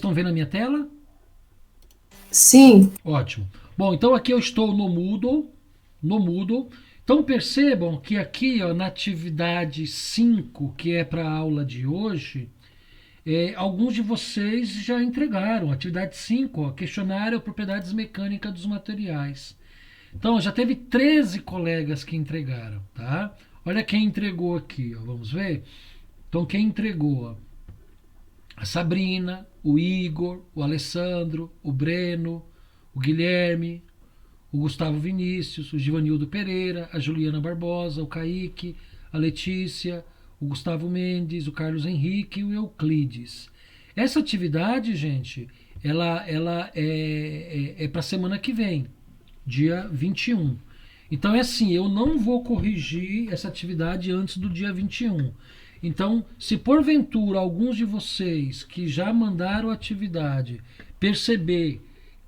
Estão vendo a minha tela? Sim, Ótimo. Bom, então aqui eu estou no Moodle. Então percebam que aqui, ó, na atividade 5, que é para a aula de hoje, alguns de vocês já entregaram. Atividade 5, ó, questionário propriedades mecânicas dos materiais. Então já teve 13 colegas que entregaram, tá? Olha quem entregou aqui, ó, vamos ver? Então quem entregou? Ó, a Sabrina, o Igor, o Alessandro, o Breno, o Guilherme, o Gustavo Vinícius, o Givanildo Pereira, a Juliana Barbosa, o Kaique, a Letícia, o Gustavo Mendes, o Carlos Henrique e o Euclides. Essa atividade, gente, ela é para a semana que vem, dia 21. Então é assim, eu não vou corrigir essa atividade antes do dia 21. Então, se porventura alguns de vocês que já mandaram a atividade perceber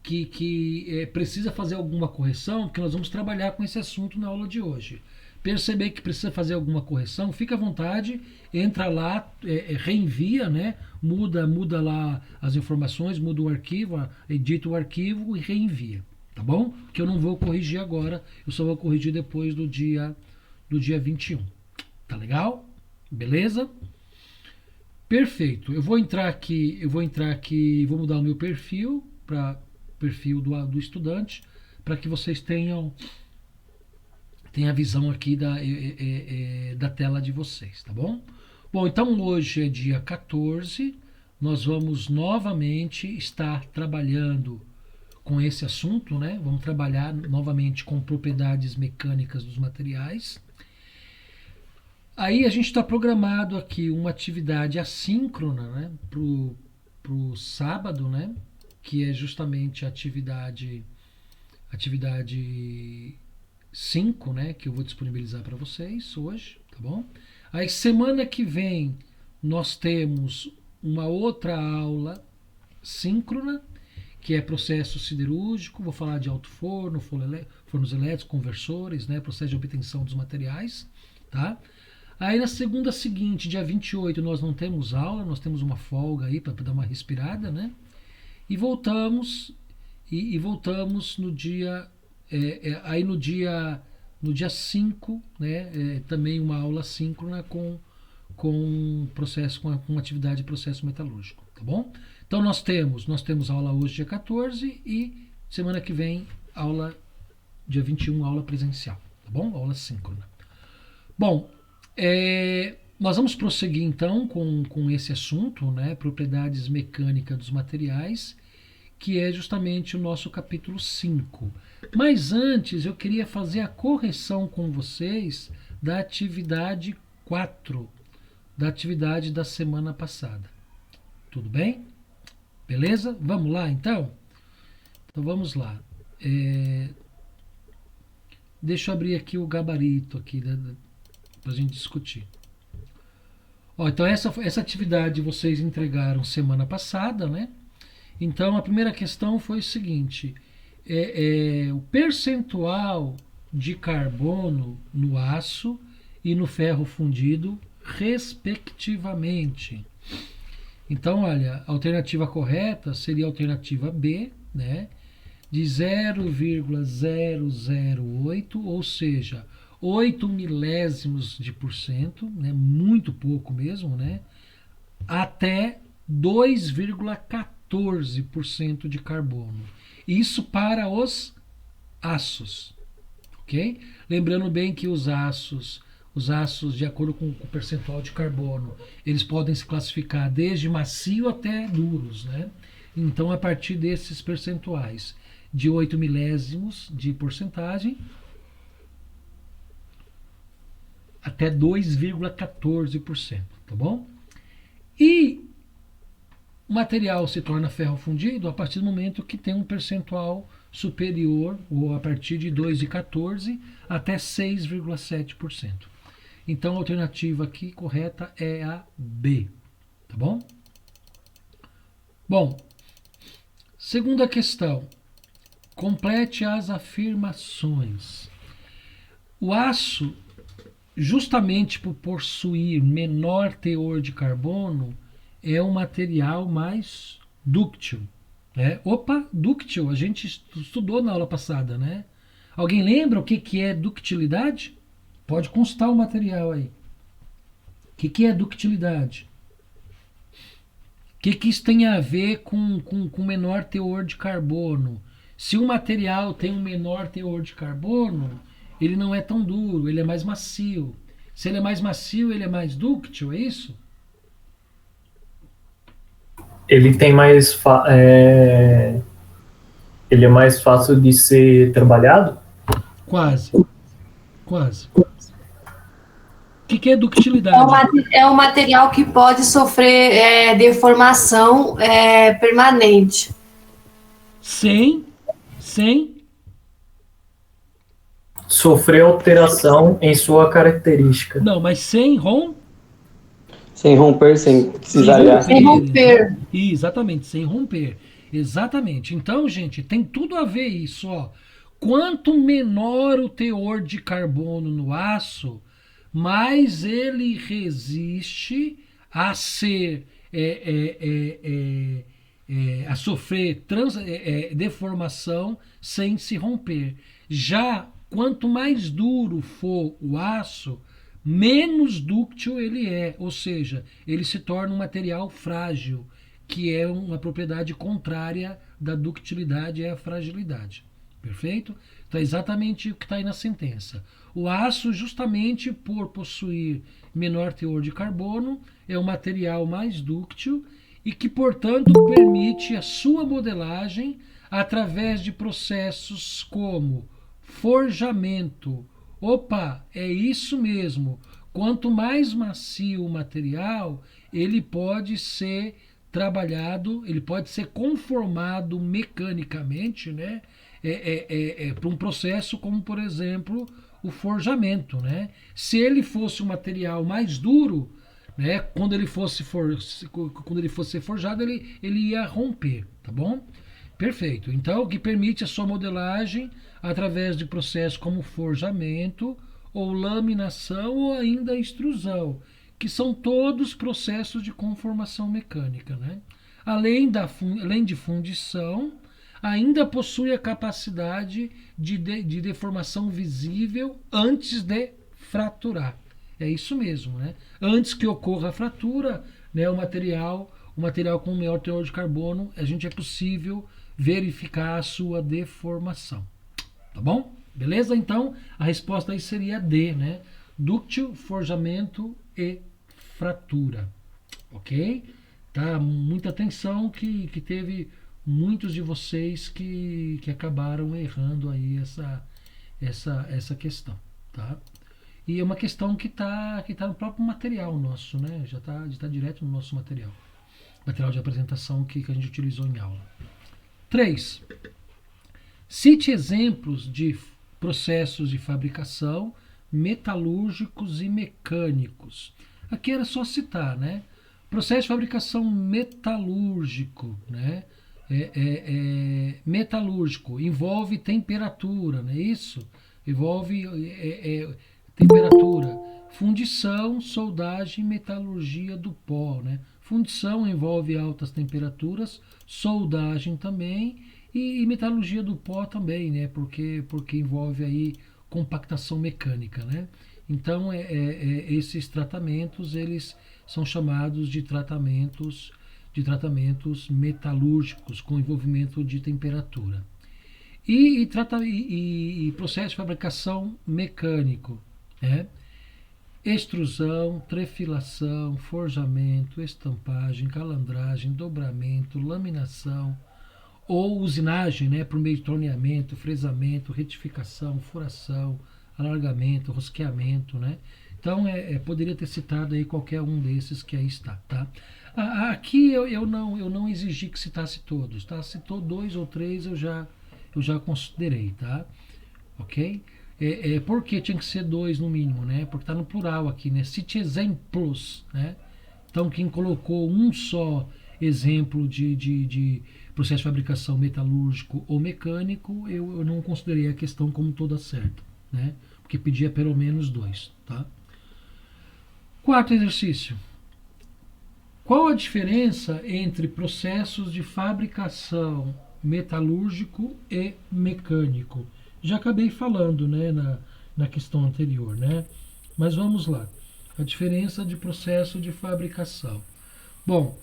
que precisa fazer alguma correção, porque nós vamos trabalhar com esse assunto na aula de hoje. Perceber que precisa fazer alguma correção, fica à vontade, entra lá, reenvia, né? Muda lá as informações, muda o arquivo, edita o arquivo e reenvia, tá bom? Que eu não vou corrigir agora, eu só vou corrigir depois do dia 21. Tá legal? Beleza? Perfeito. Eu vou entrar aqui, vou mudar o meu perfil para perfil do estudante, para que vocês tenham a visão aqui da tela de vocês, tá bom? Bom, então hoje é dia 14, nós vamos novamente estar trabalhando com esse assunto, né? Vamos trabalhar novamente com propriedades mecânicas dos materiais. Aí a gente está programado aqui uma atividade assíncrona, né, pro sábado, né, que é justamente a atividade 5, né, que eu vou disponibilizar para vocês hoje, tá bom? Aí semana que vem nós temos uma outra aula síncrona, que é processo siderúrgico, vou falar de alto forno, fornos elétricos, conversores, né, processo de obtenção dos materiais, tá? Aí na segunda seguinte, dia 28, nós não temos aula, nós temos uma folga aí para dar uma respirada, né? E voltamos voltamos no dia aí no dia 5, né? Também uma aula síncrona com processo com atividade de processo metalúrgico, tá bom? Então nós temos aula hoje dia 14 e semana que vem aula dia 21 aula presencial, tá bom? Aula síncrona. Bom, nós vamos prosseguir então com esse assunto, né, propriedades mecânicas dos materiais, que é justamente o nosso capítulo 5. Mas antes eu queria fazer a correção com vocês da atividade 4, da atividade da semana passada. Tudo bem? Beleza? Vamos lá então? Então vamos lá. É, Deixa eu abrir aqui o gabarito aqui para a gente discutir. Ó, então essa atividade vocês entregaram semana passada, né? Então a primeira questão foi o seguinte: o percentual de carbono no aço e no ferro fundido, respectivamente. Então, olha, a alternativa correta seria a alternativa B, né? De 0,008, ou seja, 8 milésimos de por cento, né, muito pouco mesmo, né, até 2,14% de carbono. Isso para os aços, ok? Lembrando bem que os aços, de acordo com o percentual de carbono, eles podem se classificar desde macio até duros, né? Então, a partir desses percentuais de 8 milésimos de porcentagem até 2,14%, tá bom? E o material se torna ferro fundido a partir do momento que tem um percentual superior, ou a partir de 2,14 até 6,7%. Então a alternativa aqui correta é a B, tá bom? Bom, segunda questão. Complete as afirmações. O aço, justamente por possuir menor teor de carbono, é um material mais dúctil. Né? Opa, dúctil, a gente estudou na aula passada, né? Alguém lembra o que é ductilidade? Pode consultar o material aí. O que é ductilidade? O que isso tem a ver com menor teor de carbono? Se o material tem um menor teor de carbono, ele não é tão duro, ele é mais macio. Se ele é mais macio, ele é mais dúctil, é isso? Ele tem ele é mais fácil de ser trabalhado? Quase, quase. O que é ductilidade? É um material que pode sofrer deformação permanente. Sem. Sofrer alteração em sua característica. Não, mas sem Sem romper, sem sem cisalhar. Sem romper. Exatamente, sem romper. Exatamente. Então, gente, tem tudo a ver isso, ó. Quanto menor o teor de carbono no aço, mais ele resiste a ser a sofrer deformação sem se romper. Já quanto mais duro for o aço, menos dúctil ele é, ou seja, ele se torna um material frágil, que é uma propriedade contrária da ductilidade, é a fragilidade. Perfeito? Então é exatamente o que está aí na sentença. O aço, justamente por possuir menor teor de carbono, é um material mais dúctil e que, portanto, permite a sua modelagem através de processos como forjamento. Opa, é isso mesmo. Quanto mais macio o material, ele pode ser trabalhado, ele pode ser conformado mecanicamente, né? Para um processo como, por exemplo, o forjamento, né? Se ele fosse um material mais duro, né? Quando ele fosse ser forjado, ele ia romper, tá bom? Perfeito. Então, o que permite a sua modelagem através de processos como forjamento, ou laminação, ou ainda extrusão, que são todos processos de conformação mecânica, né? Além de fundição, ainda possui a capacidade de deformação visível antes de fraturar. É isso mesmo, né? Antes que ocorra a fratura, né, o material com maior teor de carbono, a gente é possível verificar a sua deformação. Tá bom? Beleza? Então, a resposta aí seria D, né? Dúctil, forjamento e fratura. Ok? Tá? Muita atenção que teve muitos de vocês que acabaram errando aí essa questão, tá? E é uma questão que tá no próprio material nosso, né? Já tá direto no nosso material de apresentação que a gente utilizou em aula. 3. Cite exemplos de processos de fabricação metalúrgicos e mecânicos. Aqui era só citar, né? Processo de fabricação metalúrgico, né? Metalúrgico envolve temperatura, não é isso? Envolve temperatura, fundição, soldagem, metalurgia do pó, né? Fundição envolve altas temperaturas, soldagem também e metalurgia do pó também, né? Porque envolve aí compactação mecânica, né? Então esses tratamentos eles são chamados de tratamentos metalúrgicos com envolvimento de temperatura. E processo de fabricação mecânico, né? Extrusão, trefilação, forjamento, estampagem, calandragem, dobramento, laminação ou usinagem, né, por meio de torneamento, fresamento, retificação, furação, alargamento, rosqueamento, né? Então poderia ter citado aí qualquer um desses que aí está, tá? Aqui eu não exigi que citasse todos, tá? Citou 2 ou 3 eu já considerei, tá? Ok? Por que tinha que ser 2 no mínimo, né? Porque está no plural aqui, né? Cite exemplos, né? Então quem colocou um só exemplo de processo de fabricação metalúrgico ou mecânico, eu não considerei a questão como toda certa, né? Porque pedia pelo menos 2, tá? 4º exercício. Qual a diferença entre processos de fabricação metalúrgico e mecânico? Já acabei falando, né, na questão anterior, né? Mas vamos lá. A diferença de processo de fabricação. Bom,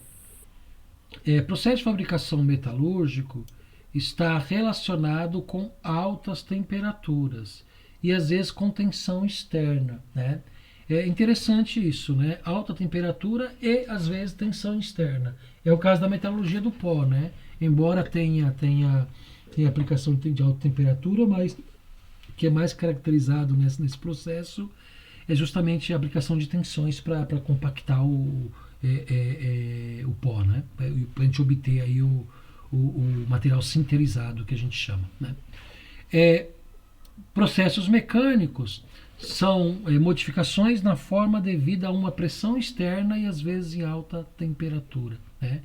processo de fabricação metalúrgico está relacionado com altas temperaturas e às vezes com tensão externa, né? É interessante isso, né? Alta temperatura e às vezes tensão externa. É o caso da metalurgia do pó, né? Embora tenha aplicação de alta temperatura, mas que é mais caracterizado nesse processo é justamente a aplicação de tensões para compactar o pó, né? Para a gente obter aí o material sinterizado que a gente chama, né? Processos mecânicos são modificações na forma devido a uma pressão externa e às vezes em alta temperatura, né?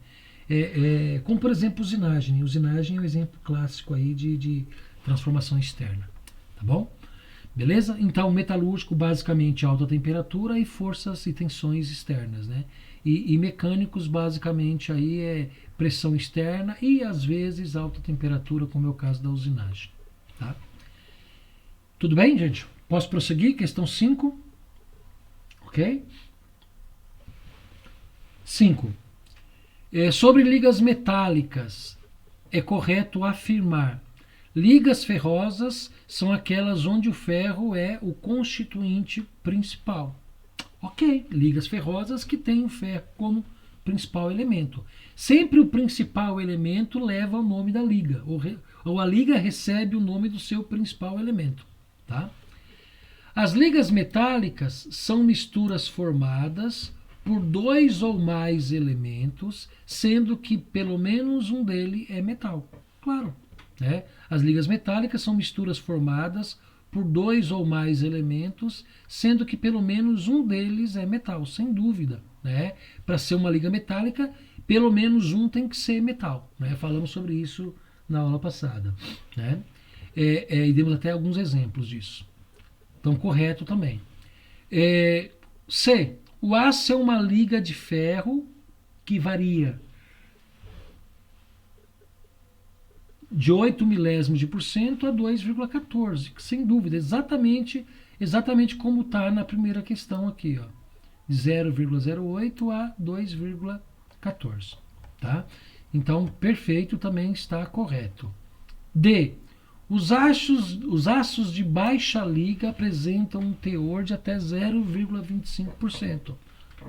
Como por exemplo usinagem. Usinagem é um exemplo clássico aí de transformação externa, tá bom? Beleza? Então metalúrgico basicamente alta temperatura e forças e tensões externas, né? E mecânicos basicamente aí é pressão externa e às vezes alta temperatura, como é o caso da usinagem, tá? Tudo bem, gente? Posso prosseguir? Questão 5. Ok? 5. Sobre ligas metálicas, é correto afirmar: ligas ferrosas são aquelas onde o ferro é o constituinte principal. Ok, ligas ferrosas que têm o ferro como principal elemento. Sempre o principal elemento leva o nome da liga, ou a liga recebe o nome do seu principal elemento. Tá? As ligas metálicas são misturas formadas por dois ou mais elementos, sendo que pelo menos um deles é metal. Claro, né? As ligas metálicas são misturas formadas por dois ou mais elementos, sendo que pelo menos um deles é metal, sem dúvida, né? Para ser uma liga metálica, pelo menos um tem que ser metal, né? Falamos sobre isso na aula passada, né? E demos até alguns exemplos disso. Então, correto também. C. O aço é uma liga de ferro que varia de 8 milésimos de por cento a 2,14. Sem dúvida, exatamente como está na primeira questão aqui, ó, de 0,08 a 2,14. Tá? Então, perfeito, também está correto. D. Os aços de baixa liga apresentam um teor de até 0,25%.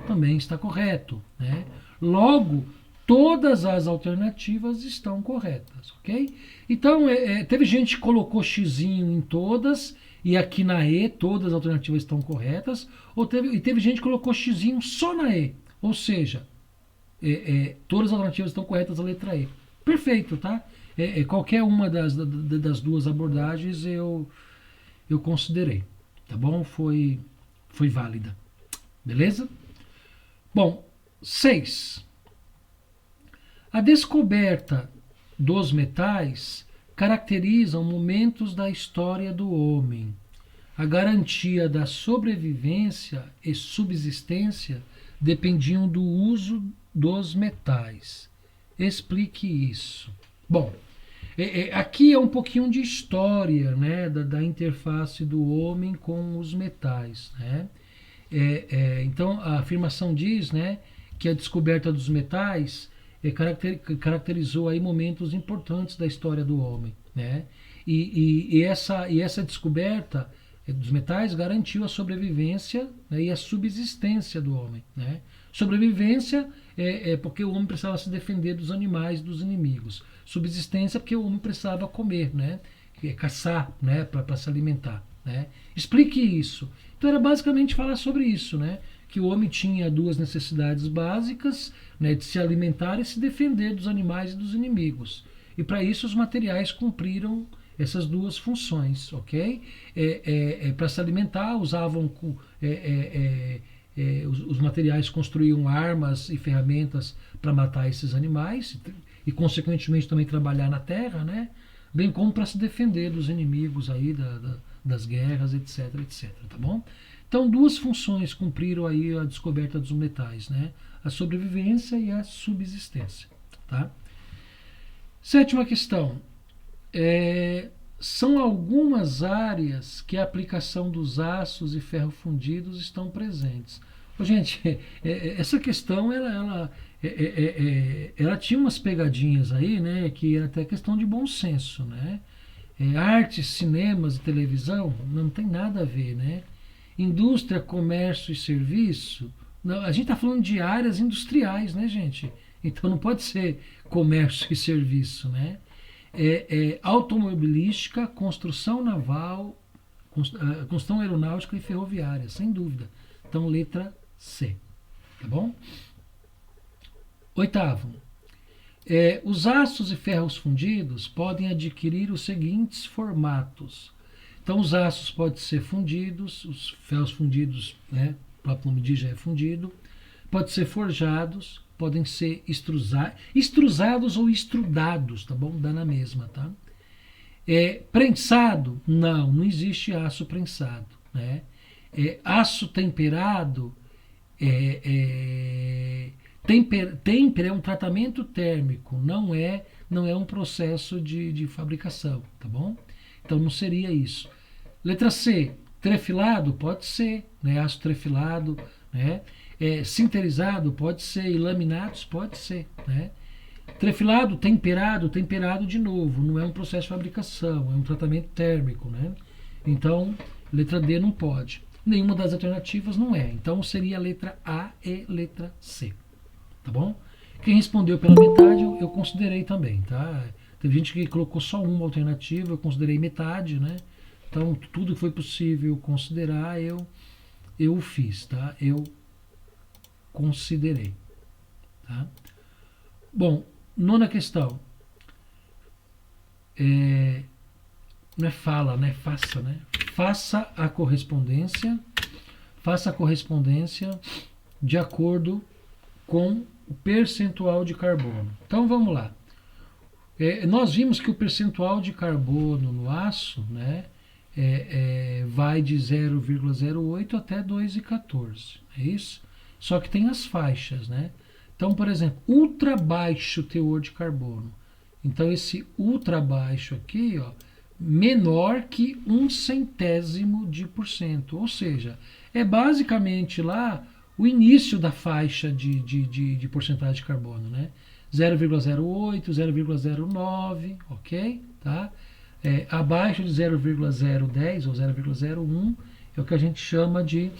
Também está correto, né? Logo, todas as alternativas estão corretas, ok? Então, teve gente que colocou xizinho em todas, e aqui na E todas as alternativas estão corretas, e teve gente que colocou xizinho só na E, ou seja, todas as alternativas estão corretas, a letra E. Perfeito, tá? Qualquer uma das duas abordagens eu considerei, tá bom? Foi válida, beleza? Bom, 6. A descoberta dos metais caracterizam momentos da história do homem. A garantia da sobrevivência e subsistência dependiam do uso dos metais. Explique isso. Bom, aqui é um pouquinho de história, né, da interface do homem com os metais, né? Então a afirmação diz, né, que a descoberta dos metais caracterizou aí momentos importantes da história do homem, né? E essa descoberta dos metais garantiu a sobrevivência, né, e a subsistência do homem, né? Sobrevivência porque o homem precisava se defender dos animais, dos inimigos. Subsistência porque o homem precisava comer, né? Caçar, né? Para se alimentar, né? Explique isso. Então era basicamente falar sobre isso, né? Que o homem tinha duas necessidades básicas, né? De se alimentar e se defender dos animais e dos inimigos. E para isso os materiais cumpriram essas duas funções, ok? Para se alimentar usavam os materiais construíam armas e ferramentas para matar esses animais e consequentemente também trabalhar na terra, né? Bem como para se defender dos inimigos aí das guerras, etc, tá bom? Então, duas funções cumpriram aí a descoberta dos metais, né? A sobrevivência e a subsistência, tá? Sétima questão. São algumas áreas que a aplicação dos aços e ferro fundidos estão presentes. Gente, essa questão ela tinha umas pegadinhas aí, né? Que era até questão de bom senso, né? Artes, cinemas e televisão não tem nada a ver, né? Indústria, comércio e serviço. Não, a gente está falando de áreas industriais, né, gente? Então não pode ser comércio e serviço, né? Automobilística, construção naval, construção aeronáutica e ferroviária, sem dúvida. Então, letra C. Tá bom? Oitavo. Os aços e ferros fundidos podem adquirir os seguintes formatos. Então, os aços podem ser fundidos, os ferros fundidos, né, o próprio nome diz já é fundido, pode ser forjados, podem ser extrusados ou estrudados, tá bom? Dá na mesma, tá? Prensado? Não existe aço prensado, né? Aço temperado, tempera é um tratamento térmico, não é um processo de fabricação, tá bom? Então não seria isso. Letra C, trefilado? Pode ser, né? Aço trefilado, né? Sinterizado? Pode ser. E laminados? Pode ser, né? Trefilado, temperado de novo, não é um processo de fabricação, é um tratamento térmico, né? Então, letra D não pode. Nenhuma das alternativas não é. Então seria a letra A e letra C. Tá bom? Quem respondeu pela metade eu considerei também, tá? Teve gente que colocou só uma alternativa, eu considerei metade, né? Então tudo que foi possível considerar eu fiz, tá? Eu considerei, tá? Bom, nona questão. Não é fala, né? Faça, né? Faça a correspondência de acordo com o percentual de carbono. Então vamos lá. Nós vimos que o percentual de carbono no aço, né, vai de 0,08 até 2,14. É isso? Só que tem as faixas, né? Então, por exemplo, ultra baixo teor de carbono. Então, esse ultra baixo aqui, ó, menor que 0,01%. Ou seja, é basicamente lá o início da faixa de porcentagem de carbono, né? 0,08, 0,09, ok? Tá? Abaixo de 0,010 ou 0,01 é o que a gente chama de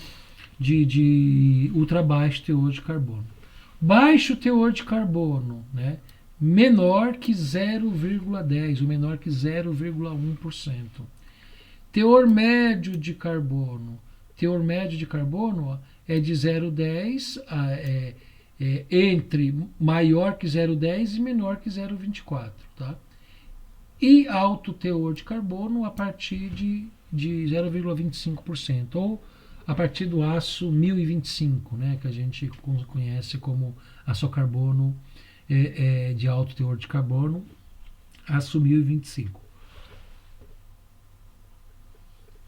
ultra baixo teor de carbono. Baixo teor de carbono, né? Menor que 0,10 ou menor que 0,1%. Teor médio de carbono. Teor médio de carbono, ó, é de 0,10 entre maior que 0,10 e menor que 0,24, tá? E alto teor de carbono a partir de 0,25%, ou a partir do aço 1025, né, que a gente conhece como aço carbono de alto teor de carbono, aço 1025.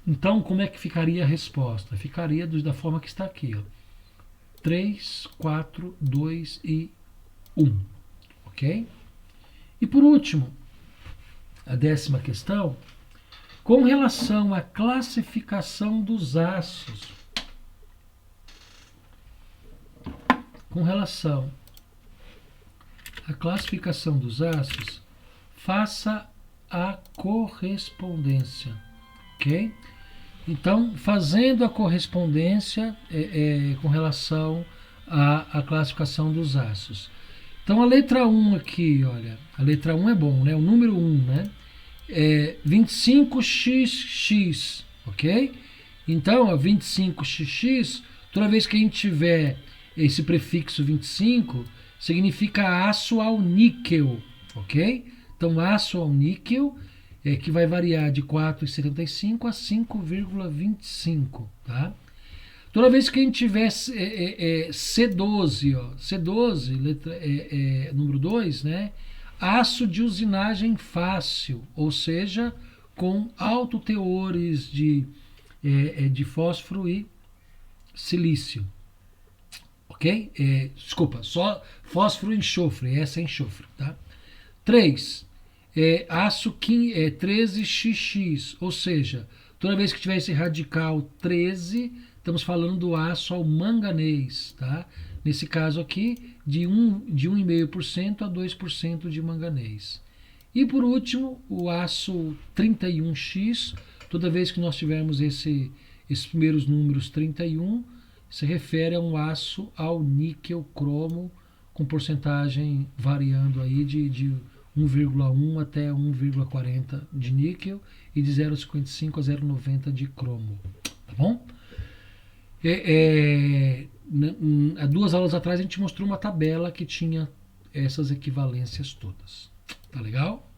Então, como é que ficaria a resposta? Ficaria da forma que está aqui, ó. 3, 4, 2 e 1. Ok? E por último, a 10ª questão, com relação à classificação dos aços. Com relação à classificação dos aços, faça a correspondência. Ok? Então, fazendo a correspondência com relação à classificação dos aços. Então, a letra 1 aqui, olha, a letra 1 é bom, né? O número 1, né? 25xx, ok? Então, 25xx, toda vez que a gente tiver esse prefixo 25, significa aço ao níquel, ok? Então, aço ao níquel, que vai variar de 4,75 a 5,25, tá? Toda vez que a gente tiver C12, ó, C12, número 2, né? Aço de usinagem fácil, ou seja, com alto teores de fósforo e silício. Ok? Desculpa, só fósforo e enxofre. Essa é enxofre. Tá? 3. Aço 13XX. Ou seja, toda vez que tiver esse radical 13, estamos falando do aço ao manganês. Tá? Nesse caso aqui, de 1,5% a 2% de manganês. E por último, o aço 31X. Toda vez que nós tivermos esses primeiros números 31, se refere a um aço ao níquel cromo, com porcentagem variando aí de 1,1 até 1,40 de níquel e de 0,55 a 0,90 de cromo. Tá bom? Há 2 aulas atrás a gente mostrou uma tabela que tinha essas equivalências todas. Tá legal?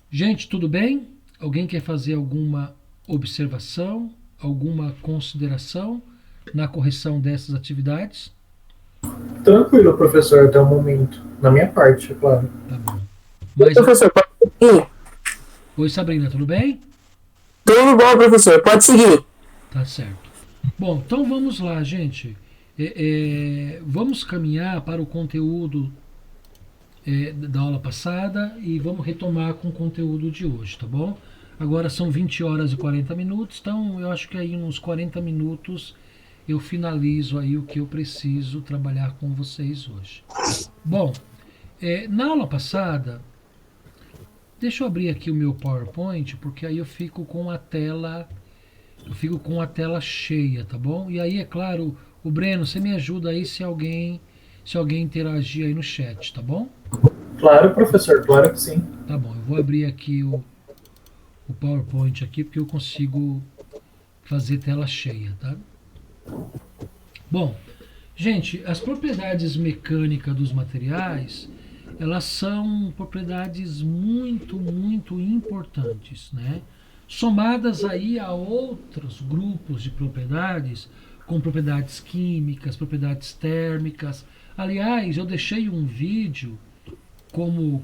Gente, tudo bem? Alguém quer fazer alguma observação, alguma consideração na correção dessas atividades? Tranquilo, professor, até o momento. Na minha parte, é claro. Tá bom. Mas... Professor, pode seguir. Oi, Sabrina, tudo bem? Tudo bom, professor, pode seguir. Tá certo. Bom, então vamos lá, gente. Vamos caminhar para o conteúdo da aula passada e vamos retomar com o conteúdo de hoje, tá bom? Agora são 20 horas e 40 minutos, então eu acho que aí uns 40 minutos eu finalizo aí o que eu preciso trabalhar com vocês hoje. Bom, na aula passada, deixa eu abrir aqui o meu PowerPoint, porque aí eu fico com a tela cheia, tá bom? E aí, é claro, o Breno, você me ajuda aí se alguém interagir aí no chat, tá bom? Claro, professor, claro que sim. Tá bom, eu vou abrir aqui o PowerPoint aqui, porque eu consigo fazer tela cheia, tá? Bom, gente, as propriedades mecânicas dos materiais, elas são propriedades muito, muito importantes, né? Somadas aí a outros grupos de propriedades, como propriedades químicas, propriedades térmicas. Aliás, eu deixei um vídeo como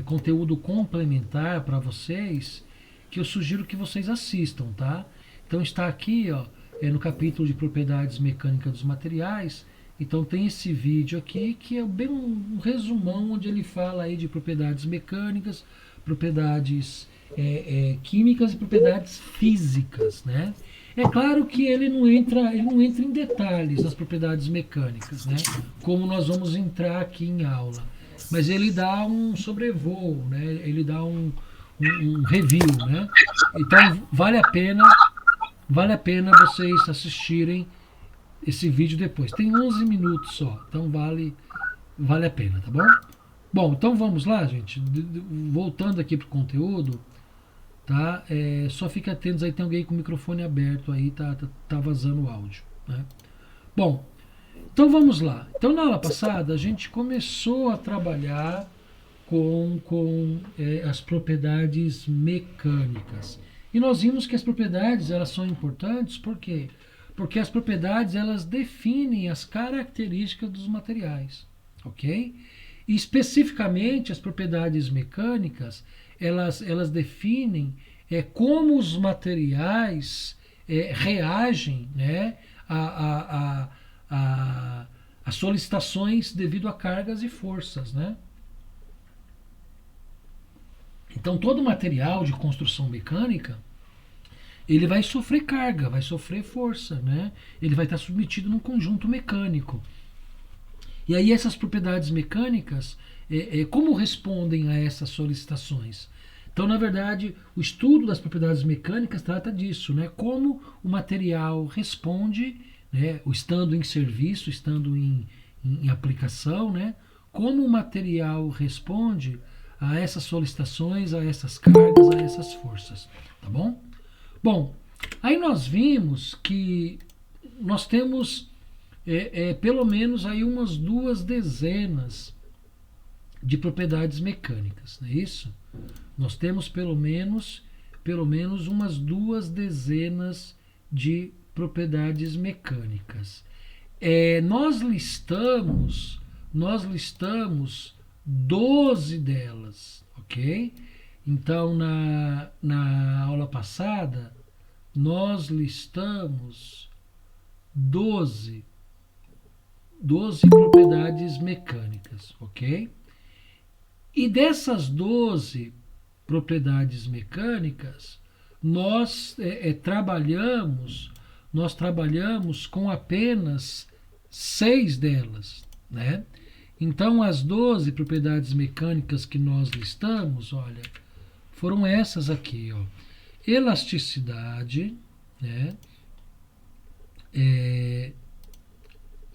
conteúdo complementar para vocês, que eu sugiro que vocês assistam, tá? Então está aqui, ó, no capítulo de propriedades mecânicas dos materiais. Então tem esse vídeo aqui que é bem um resumão onde ele fala aí de propriedades mecânicas, propriedades químicas e propriedades físicas, né? É claro que ele não entra em detalhes nas propriedades mecânicas, né? Como nós vamos entrar aqui em aula. Mas ele dá um sobrevoo, né? Ele dá um review, né? Então vale a pena vocês assistirem esse vídeo depois. Tem 11 minutos só, então vale a pena, tá bom? Bom, então vamos lá, gente. Voltando aqui pro conteúdo, tá? Só fique atentos aí, tem alguém com o microfone aberto aí, tá vazando o áudio, né? Bom, então vamos lá. Então na aula passada a gente começou a trabalhar com as propriedades mecânicas. E nós vimos que as propriedades, elas são importantes, por quê? Porque as propriedades, elas definem as características dos materiais, ok? E especificamente as propriedades mecânicas, elas definem como os materiais reagem, né, a solicitações devido a cargas e forças, né? Então todo material de construção mecânica, ele vai sofrer carga, vai sofrer força, né? Ele vai estar submetido num conjunto mecânico. E aí essas propriedades mecânicas, como respondem a essas solicitações? Então, na verdade, o estudo das propriedades mecânicas trata disso, né? Como o material responde, né? Estando em serviço, estando em aplicação, né? Como o material responde a essas solicitações, a essas cargas, a essas forças, tá bom? Bom, aí nós vimos que nós temos pelo menos aí umas 2 dezenas de propriedades mecânicas, não é isso? Nós temos pelo menos umas 2 dezenas de propriedades mecânicas. Nós listamos 12 delas, ok? Então, na aula passada, nós listamos 12 propriedades mecânicas, ok? E dessas 12 propriedades mecânicas, nós trabalhamos com apenas 6 delas, né? Então, as 12 propriedades mecânicas que nós listamos, olha, foram essas aqui, ó. Elasticidade, né?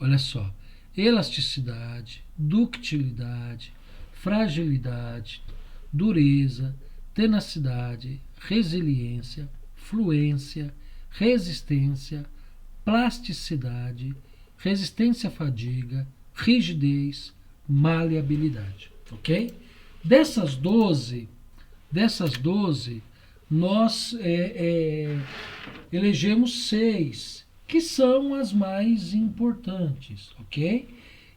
Olha só, elasticidade, ductilidade, fragilidade, dureza, tenacidade, resiliência, fluência, resistência, plasticidade, resistência à fadiga, rigidez, maleabilidade, ok? Dessas 12, nós elegemos 6, que são as mais importantes, ok?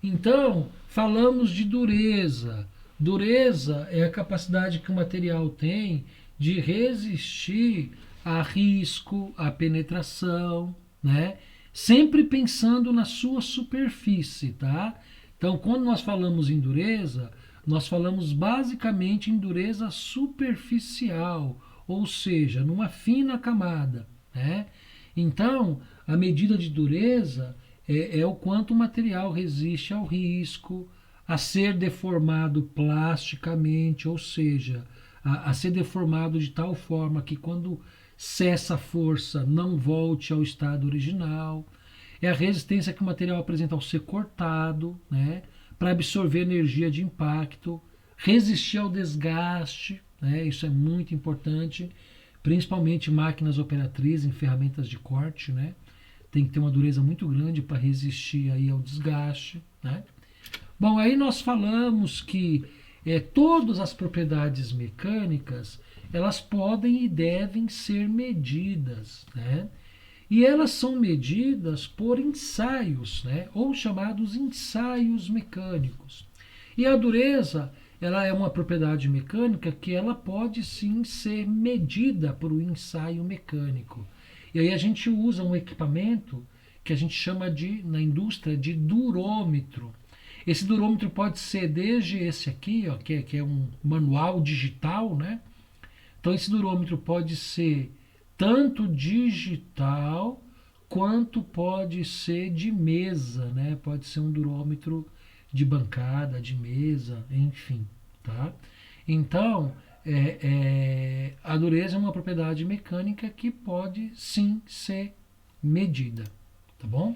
Então, falamos de dureza. Dureza é a capacidade que o material tem de resistir a risco, a penetração, né? Sempre pensando na sua superfície, tá? Então, quando nós falamos em dureza, nós falamos basicamente em dureza superficial, ou seja, numa fina camada, né? Então, a medida de dureza é o quanto o material resiste ao risco, a ser deformado plasticamente, ou seja, a ser deformado de tal forma que quando cessa a força não volte ao estado original. É a resistência que o material apresenta ao ser cortado, né, para absorver energia de impacto, resistir ao desgaste, né, isso é muito importante, principalmente máquinas operatrizes em ferramentas de corte, né, tem que ter uma dureza muito grande para resistir aí ao desgaste, né. Bom, aí nós falamos que todas as propriedades mecânicas, elas podem e devem ser medidas, né? E elas são medidas por ensaios, né? Ou chamados ensaios mecânicos. E a dureza, ela é uma propriedade mecânica que ela pode sim ser medida por um ensaio mecânico. E aí a gente usa um equipamento que a gente chama na indústria de durômetro. Esse durômetro pode ser desde esse aqui, ó, que é um manual digital, né? Então esse durômetro pode ser tanto digital quanto pode ser de mesa, né? Pode ser um durômetro de bancada, de mesa, enfim, tá? Então, a dureza é uma propriedade mecânica que pode sim ser medida, tá bom?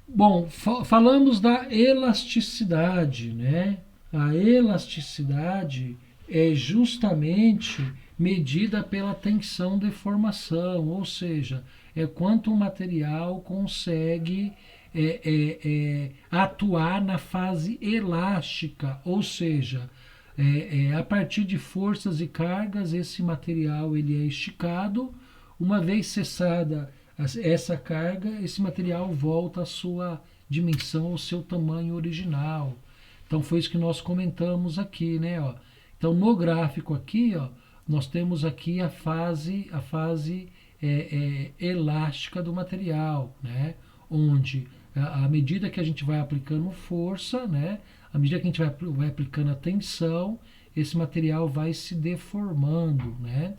Bom, falamos da elasticidade, né? A elasticidade é justamente medida pela tensão-deformação, ou seja, é quanto o material consegue atuar na fase elástica, ou seja, a partir de forças e cargas, esse material ele é esticado, uma vez cessada essa carga, esse material volta à sua dimensão, ao seu tamanho original. Então foi isso que nós comentamos aqui, né? Ó. Então no gráfico aqui, ó, nós temos aqui a fase elástica do material, né? Onde à medida que a gente vai aplicando força, né? À medida que a gente vai aplicando a tensão, esse material vai se deformando, né?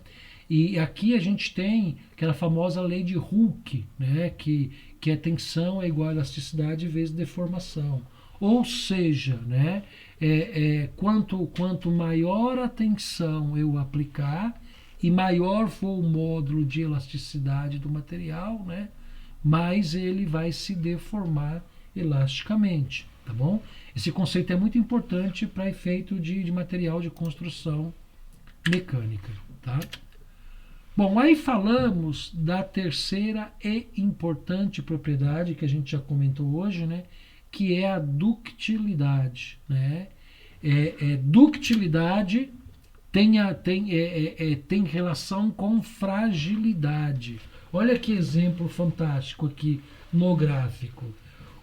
E aqui a gente tem aquela famosa lei de Hooke, né? Que a tensão é igual a elasticidade vezes deformação. Ou seja, né? Quanto maior a tensão eu aplicar e maior for o módulo de elasticidade do material, né? Mais ele vai se deformar elasticamente, tá bom? Esse conceito é muito importante para efeito de material de construção mecânica, tá? Bom, aí falamos da terceira e importante propriedade que a gente já comentou hoje, né? Que é a ductilidade, né? Ductilidade tem relação com fragilidade. Olha que exemplo fantástico aqui no gráfico.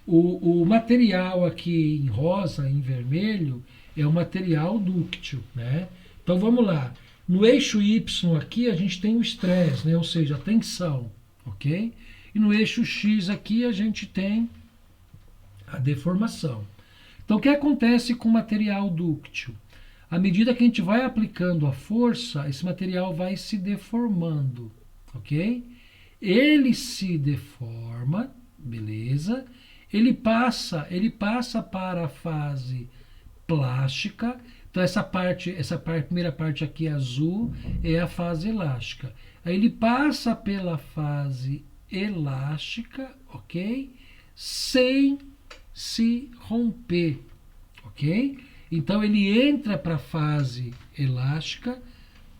O material aqui em rosa, em vermelho, é o material dúctil, né? Então vamos lá. No eixo Y aqui a gente tem o estresse, né? Ou seja, a tensão, ok? E no eixo X aqui a gente tem a deformação. Então o que acontece com o material dúctil? À medida que a gente vai aplicando a força, esse material vai se deformando, ok? Ele se deforma, beleza? Ele passa para a fase plástica. Então essa primeira parte aqui azul é a fase elástica. Aí ele passa pela fase elástica, ok? Sem se romper, ok? Então ele entra para a fase elástica,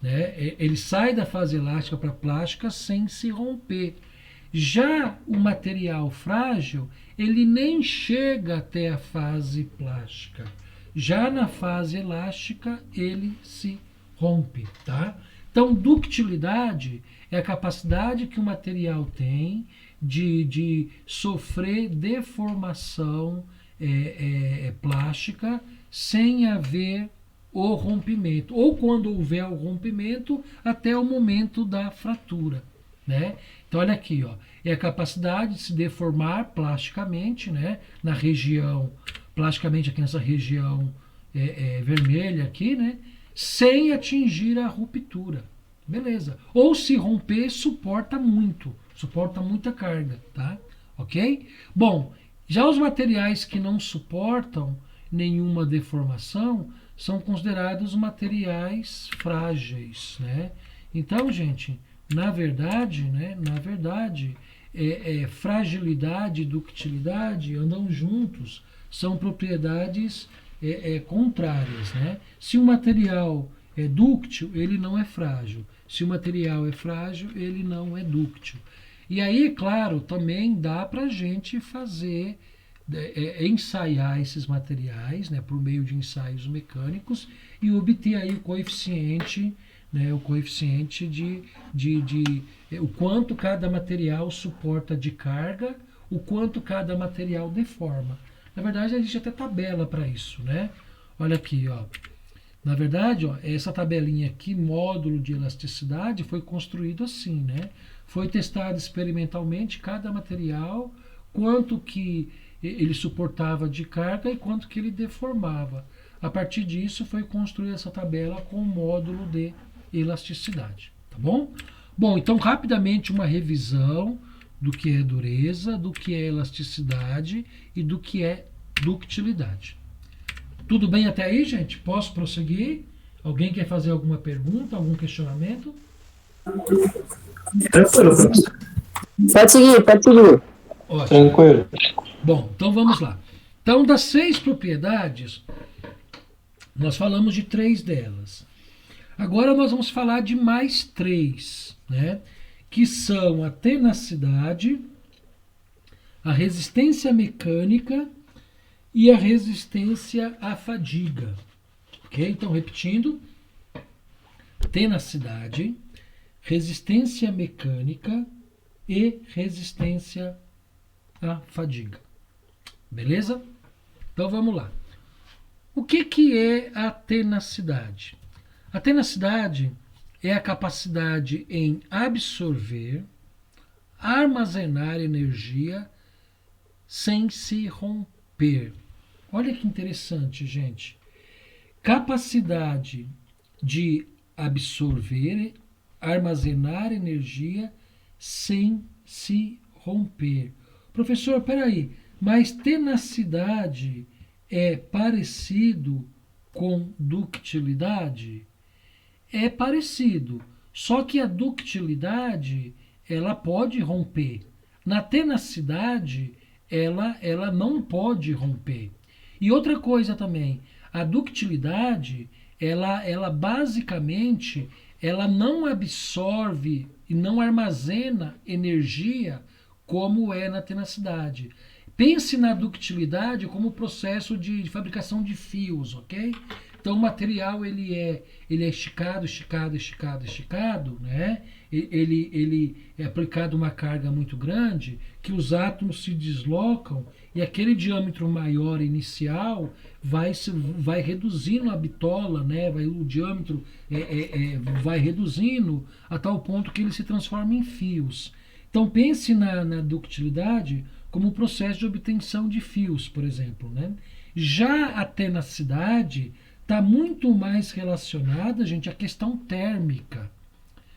né? Ele sai da fase elástica para a plástica sem se romper. Já o material frágil, ele nem chega até a fase plástica. Já na fase elástica, ele se rompe, tá? Então, ductilidade é a capacidade que o material tem de sofrer deformação plástica sem haver o rompimento. Ou quando houver o rompimento, até o momento da fratura, né? Então, olha aqui, ó, é a capacidade de se deformar plasticamente, né? Na região, plasticamente aqui nessa região vermelha aqui, né? Sem atingir a ruptura, beleza? Ou se romper, suporta muita carga, tá? Ok? Bom, já os materiais que não suportam nenhuma deformação são considerados materiais frágeis, né? Então, gente, na verdade, fragilidade e ductilidade andam juntos, são propriedades contrárias, né? Se o material é dúctil, ele não é frágil. Se o material é frágil, ele não é dúctil. E aí, claro, também dá para a gente fazer, ensaiar esses materiais, né, por meio de ensaios mecânicos e obter aí o coeficiente, né, o quanto cada material suporta de carga, o quanto cada material deforma. Na verdade, existe até tabela para isso, né? Olha aqui, ó. Na verdade, ó, essa tabelinha aqui, módulo de elasticidade, foi construído assim, né? Foi testado experimentalmente cada material, quanto que ele suportava de carga e quanto que ele deformava. A partir disso, foi construída essa tabela com o módulo de elasticidade, tá bom? Bom, então, rapidamente, uma revisão do que é dureza, do que é elasticidade e do que é ductilidade. Tudo bem até aí, gente? Posso prosseguir? Alguém quer fazer alguma pergunta, algum questionamento? Tranquilo, professor. Pode seguir. Ótimo. Tranquilo. Bom, então vamos lá. Então, das 6 propriedades, nós falamos de 3 delas. Agora nós vamos falar de mais 3, né? Que são a tenacidade, a resistência mecânica e a resistência à fadiga. Ok? Então, repetindo: tenacidade, resistência mecânica e resistência à fadiga. Beleza? Então, vamos lá. O que é a tenacidade? A tenacidade é a capacidade em absorver, armazenar energia sem se romper. Olha que interessante, gente. Capacidade de absorver, armazenar energia sem se romper. Professor, peraí, mas tenacidade é parecido com ductilidade? É parecido, só que a ductilidade ela pode romper. Na tenacidade, ela não pode romper. E outra coisa também, a ductilidade, ela basicamente, ela não absorve e não armazena energia como é na tenacidade. Pense na ductilidade como processo de fabricação de fios, ok? Então o material ele é esticado, né? Ele é aplicado uma carga muito grande, que os átomos se deslocam e aquele diâmetro maior inicial vai reduzindo a bitola, né? O diâmetro vai reduzindo a tal ponto que ele se transforma em fios. Então pense na ductilidade como um processo de obtenção de fios, por exemplo, né? Já a tenacidade está muito mais relacionada, gente, à questão térmica.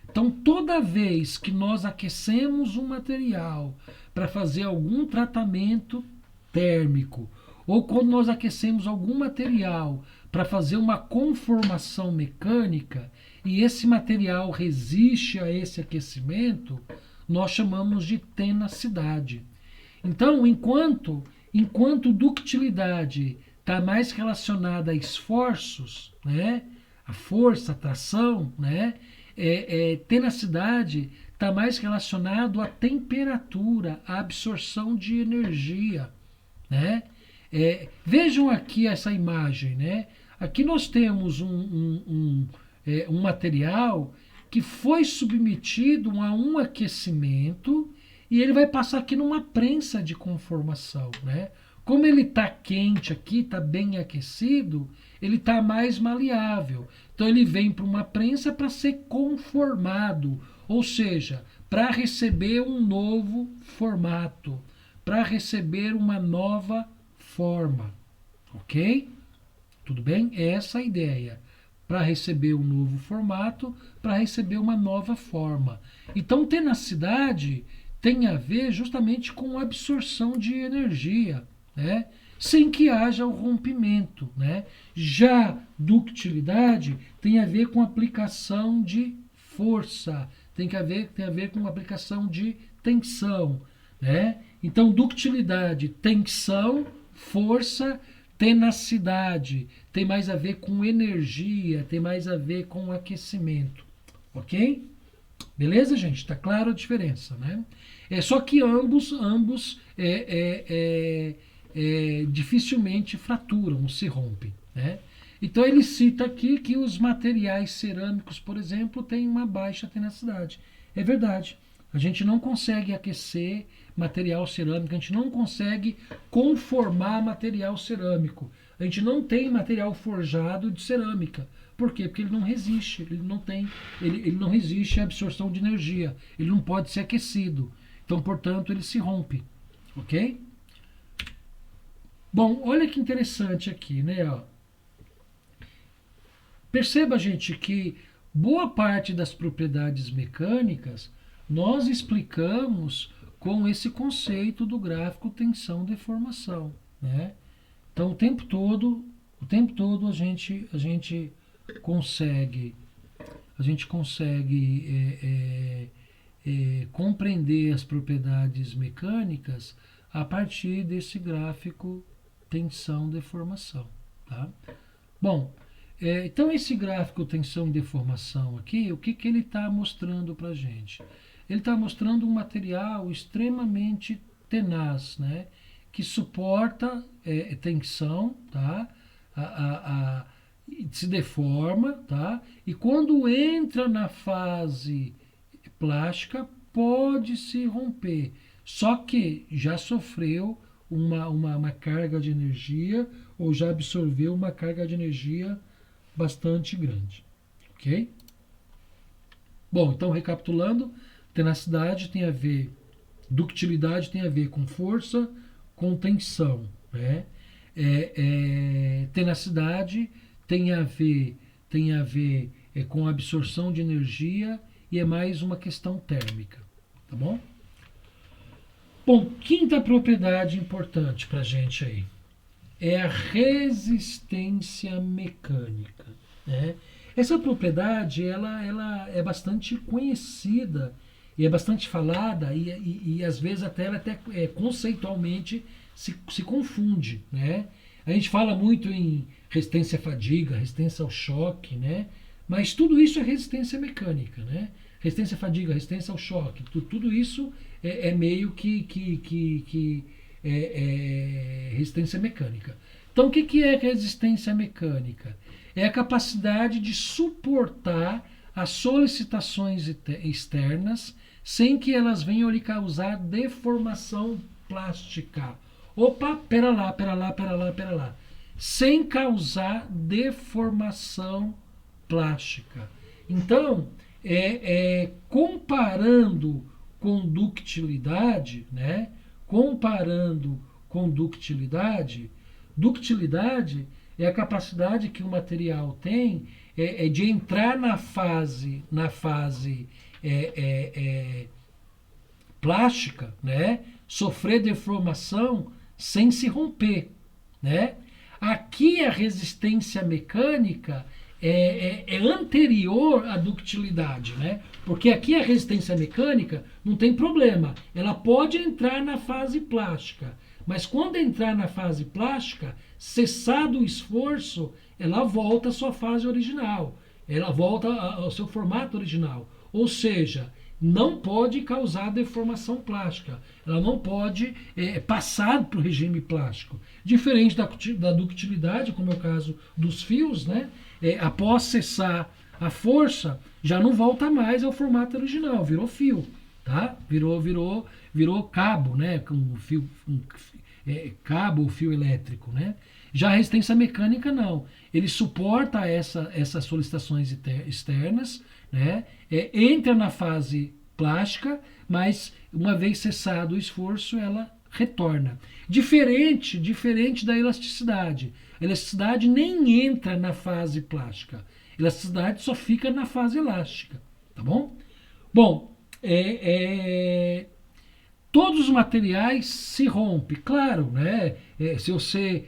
Então, toda vez que nós aquecemos um material para fazer algum tratamento térmico, ou quando nós aquecemos algum material para fazer uma conformação mecânica, e esse material resiste a esse aquecimento, nós chamamos de tenacidade. Então, enquanto ductilidade está mais relacionada a esforços, né? A força, a tração, né? Tenacidade está mais relacionado à temperatura, à absorção de energia, né? Vejam aqui essa imagem, né? Aqui nós temos um material que foi submetido a um aquecimento e ele vai passar aqui numa prensa de conformação, né? Como ele está quente aqui, está bem aquecido, ele está mais maleável. Então ele vem para uma prensa para ser conformado, ou seja, para receber um novo formato, para receber uma nova forma. Ok? Tudo bem? É essa a ideia. Para receber um novo formato, para receber uma nova forma. Então tenacidade tem a ver justamente com absorção de energia, né? Sem que haja o rompimento, né? Já ductilidade tem a ver com aplicação de força, tem a ver com aplicação de tensão, né? Então ductilidade, tensão, força, tenacidade tem mais a ver com energia, tem mais a ver com aquecimento, ok? Beleza, gente? Tá claro a diferença, né? Só que ambos dificilmente fraturam, se rompem, né? Então ele cita aqui que os materiais cerâmicos, por exemplo, têm uma baixa tenacidade. É verdade. A gente não consegue aquecer material cerâmico, a gente não consegue conformar material cerâmico. A gente não tem material forjado de cerâmica. Por quê? Porque ele não resiste, ele não resiste à absorção de energia. Ele não pode ser aquecido. Então, portanto, ele se rompe. Ok? Bom, olha que interessante aqui, né? Ó. Perceba, gente, que boa parte das propriedades mecânicas nós explicamos com esse conceito do gráfico tensão-deformação, né? Então, o tempo todo a gente consegue compreender as propriedades mecânicas a partir desse gráfico tensão-deformação, tá? Bom, então esse gráfico tensão e deformação aqui, o que ele está mostrando para a gente? Ele está mostrando um material extremamente tenaz, né? Que suporta tensão, tá? Se deforma, tá? E quando entra na fase plástica, pode se romper. Só que já sofreu uma carga de energia ou já absorveu uma carga de energia bastante grande. Ok? Bom, então recapitulando, tenacidade tem a ver, ductilidade tem a ver com força, com tensão, né? Tenacidade tem a ver com absorção de energia e é mais uma questão térmica, tá bom? Bom, quinta propriedade importante para a gente aí é a resistência mecânica, né? Essa propriedade ela é bastante conhecida e é bastante falada e às vezes ela conceitualmente se confunde, né? A gente fala muito em resistência à fadiga, resistência ao choque, né? Mas tudo isso é resistência mecânica, né? Resistência à fadiga, resistência ao choque, tudo isso é meio que resistência mecânica. Então, o que é resistência mecânica? é a capacidade de suportar as solicitações externas sem que elas venham lhe causar deformação plástica. Opa, pera lá. Sem causar deformação plástica. Então, comparando conductilidade, né? Comparando conductilidade, ductilidade é a capacidade que o material tem de entrar na fase plástica, né? Sofrer deformação sem se romper, né? Aqui a resistência mecânica é anterior à ductilidade, né? Porque aqui a resistência mecânica não tem problema, ela pode entrar na fase plástica, mas quando entrar na fase plástica, cessado o esforço, ela volta à sua fase original, ela volta ao seu formato original, ou seja, não pode causar deformação plástica, ela não pode passar para o regime plástico. Diferente da ductilidade, como é o caso dos fios, né? Após cessar a força, já não volta mais ao formato original, virou fio, tá? Virou cabo, né? Cabo ou fio elétrico, né? Já a resistência mecânica não, ele suporta essas solicitações externas, né? Entra na fase plástica, mas uma vez cessado o esforço, ela retorna. Diferente da elasticidade. A elasticidade nem entra na fase plástica. A elasticidade só fica na fase elástica, tá bom? Bom, todos os materiais se rompem, claro, né? Se você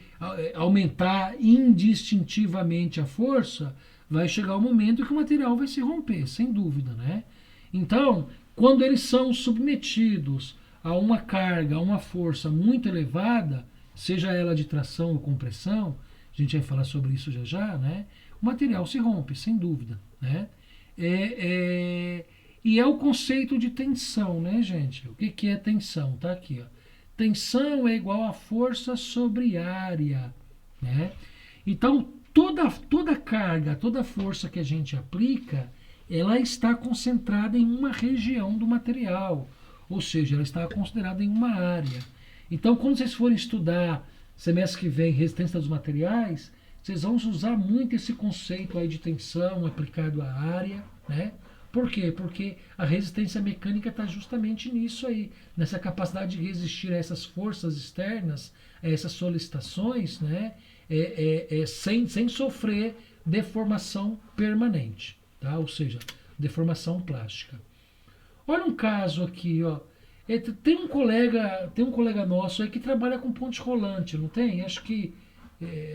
aumentar indistintivamente a força, vai chegar o momento que o material vai se romper, sem dúvida, né? Então, quando eles são submetidos a uma carga, a uma força muito elevada, seja ela de tração ou compressão, a gente vai falar sobre isso já, né? O material se rompe, sem dúvida, né? E é o conceito de tensão, né, gente? O que é tensão? Tá aqui, ó. Tensão é igual a força sobre área, né? Então, toda carga, toda força que a gente aplica, ela está concentrada em uma região do material, ou seja, ela está considerada em uma área. Então, quando vocês forem estudar semestre que vem resistência dos materiais, vocês vão usar muito esse conceito aí de tensão aplicado à área, né? Por quê? Porque a resistência mecânica está justamente nisso aí, nessa capacidade de resistir a essas forças externas, a essas solicitações, né? Sem sofrer deformação permanente, tá? Ou seja, deformação plástica. Olha um caso aqui, ó. Tem um colega nosso aí que trabalha com ponte rolante, não tem? Acho que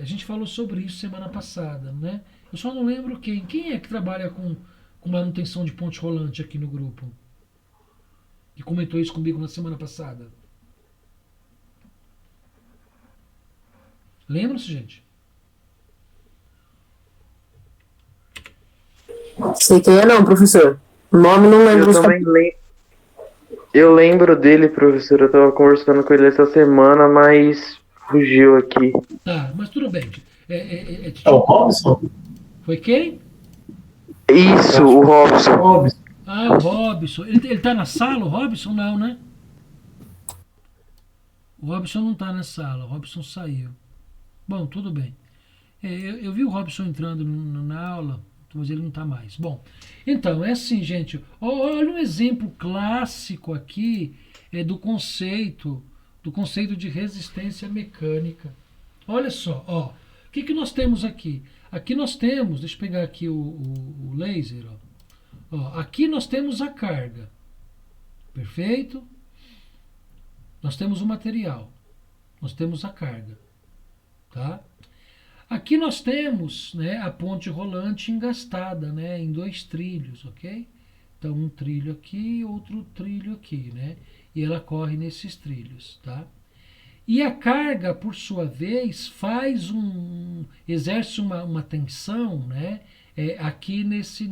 a gente falou sobre isso semana passada, né? Eu só não lembro quem. Quem é que trabalha com manutenção de ponte rolante aqui no grupo? Que comentou isso comigo na semana passada. Lembram-se, gente? Sei quem é não, professor. O nome não lembro. Eu também Eu lembro dele, professor. Eu tava conversando com ele essa semana, mas fugiu aqui. Tá, mas tudo bem. É o Robson? Foi quem? Isso, o Robson. Ah, o Robson. Ele tá na sala, o Robson? Não, né? O Robson não tá na sala, o Robson saiu. Bom, tudo bem. Eu vi o Robson entrando na aula, mas ele não está mais. Bom, então, é assim, gente. Olha um exemplo clássico aqui do conceito de resistência mecânica. Olha só, ó. O que nós temos aqui? Aqui nós temos, deixa eu pegar aqui o laser, ó. Aqui nós temos a carga. Perfeito? Nós temos o material. Nós temos a carga. Tá? Aqui nós temos, né, a ponte rolante engastada, né, em 2 trilhos, ok? Então um trilho aqui e outro trilho aqui, né? E ela corre nesses trilhos, tá? E a carga, por sua vez, exerce uma tensão, né? Aqui nesse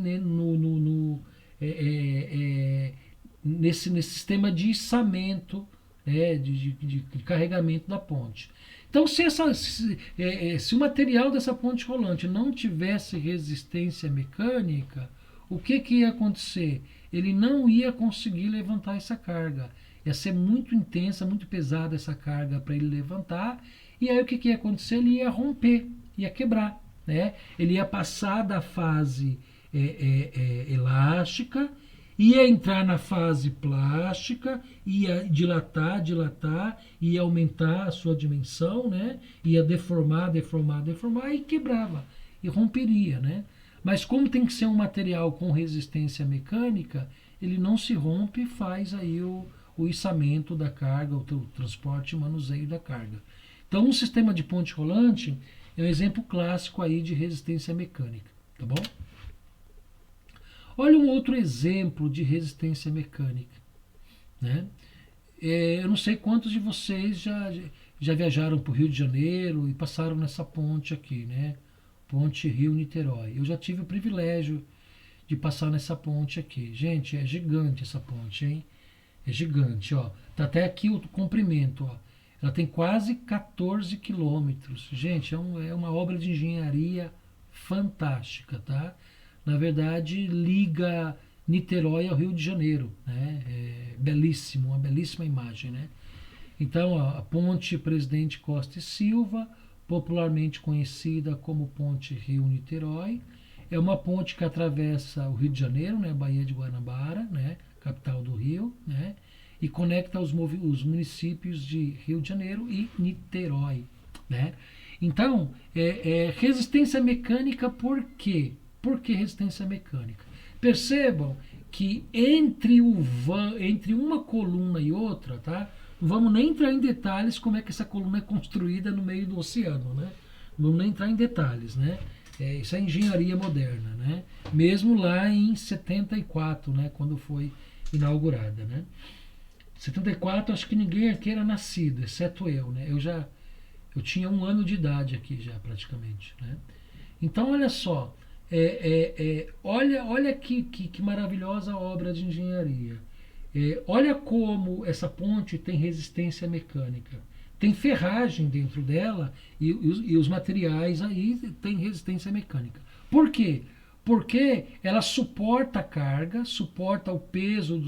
sistema de içamento, né, de carregamento da ponte. Então, se o material dessa ponte rolante não tivesse resistência mecânica, o que ia acontecer? Ele não ia conseguir levantar essa carga. Ia ser muito intensa, muito pesada essa carga para ele levantar. E aí o que ia acontecer? Ele ia romper, ia quebrar. Né? Ele ia passar da fase elástica, ia entrar na fase plástica, ia dilatar, ia aumentar a sua dimensão, né? Ia deformar e quebrava, e romperia. Né? Mas como tem que ser um material com resistência mecânica, ele não se rompe e faz aí o içamento da carga, o transporte e manuseio da carga. Então, um sistema de ponte rolante é um exemplo clássico aí de resistência mecânica, tá bom? Olha um outro exemplo de resistência mecânica, né? Eu não sei quantos de vocês já viajaram para o Rio de Janeiro e passaram nessa ponte aqui, né? Ponte Rio-Niterói. Eu já tive o privilégio de passar nessa ponte aqui. Gente, é gigante essa ponte, hein? É gigante, ó. Tá até aqui o comprimento, ó. Ela tem quase 14 quilômetros. Gente, é uma obra de engenharia fantástica, tá? Na verdade, liga Niterói ao Rio de Janeiro, né? É belíssimo, uma belíssima imagem, né? Então, ó, a Ponte Presidente Costa e Silva, popularmente conhecida como Ponte Rio-Niterói, é uma ponte que atravessa o Rio de Janeiro, né? Baía de Guanabara, né? Capital do Rio, né? E conecta os municípios de Rio de Janeiro e Niterói, né? Então, resistência mecânica por quê? Por que resistência mecânica? Percebam que entre uma coluna e outra, tá? Não vamos nem entrar em detalhes como é que essa coluna é construída no meio do oceano, né? Não vamos nem entrar em detalhes, né? Isso é engenharia moderna, né? Mesmo lá em 74, né? Quando foi inaugurada, né? 74, acho que ninguém aqui era nascido, exceto eu, né? Eu tinha 1 ano de idade aqui já, praticamente, né? Então, olha só, olha que maravilhosa obra de engenharia. Olha como essa ponte tem resistência mecânica. Tem ferragem dentro dela e os materiais aí têm resistência mecânica. Por quê? Porque ela suporta a carga, suporta o peso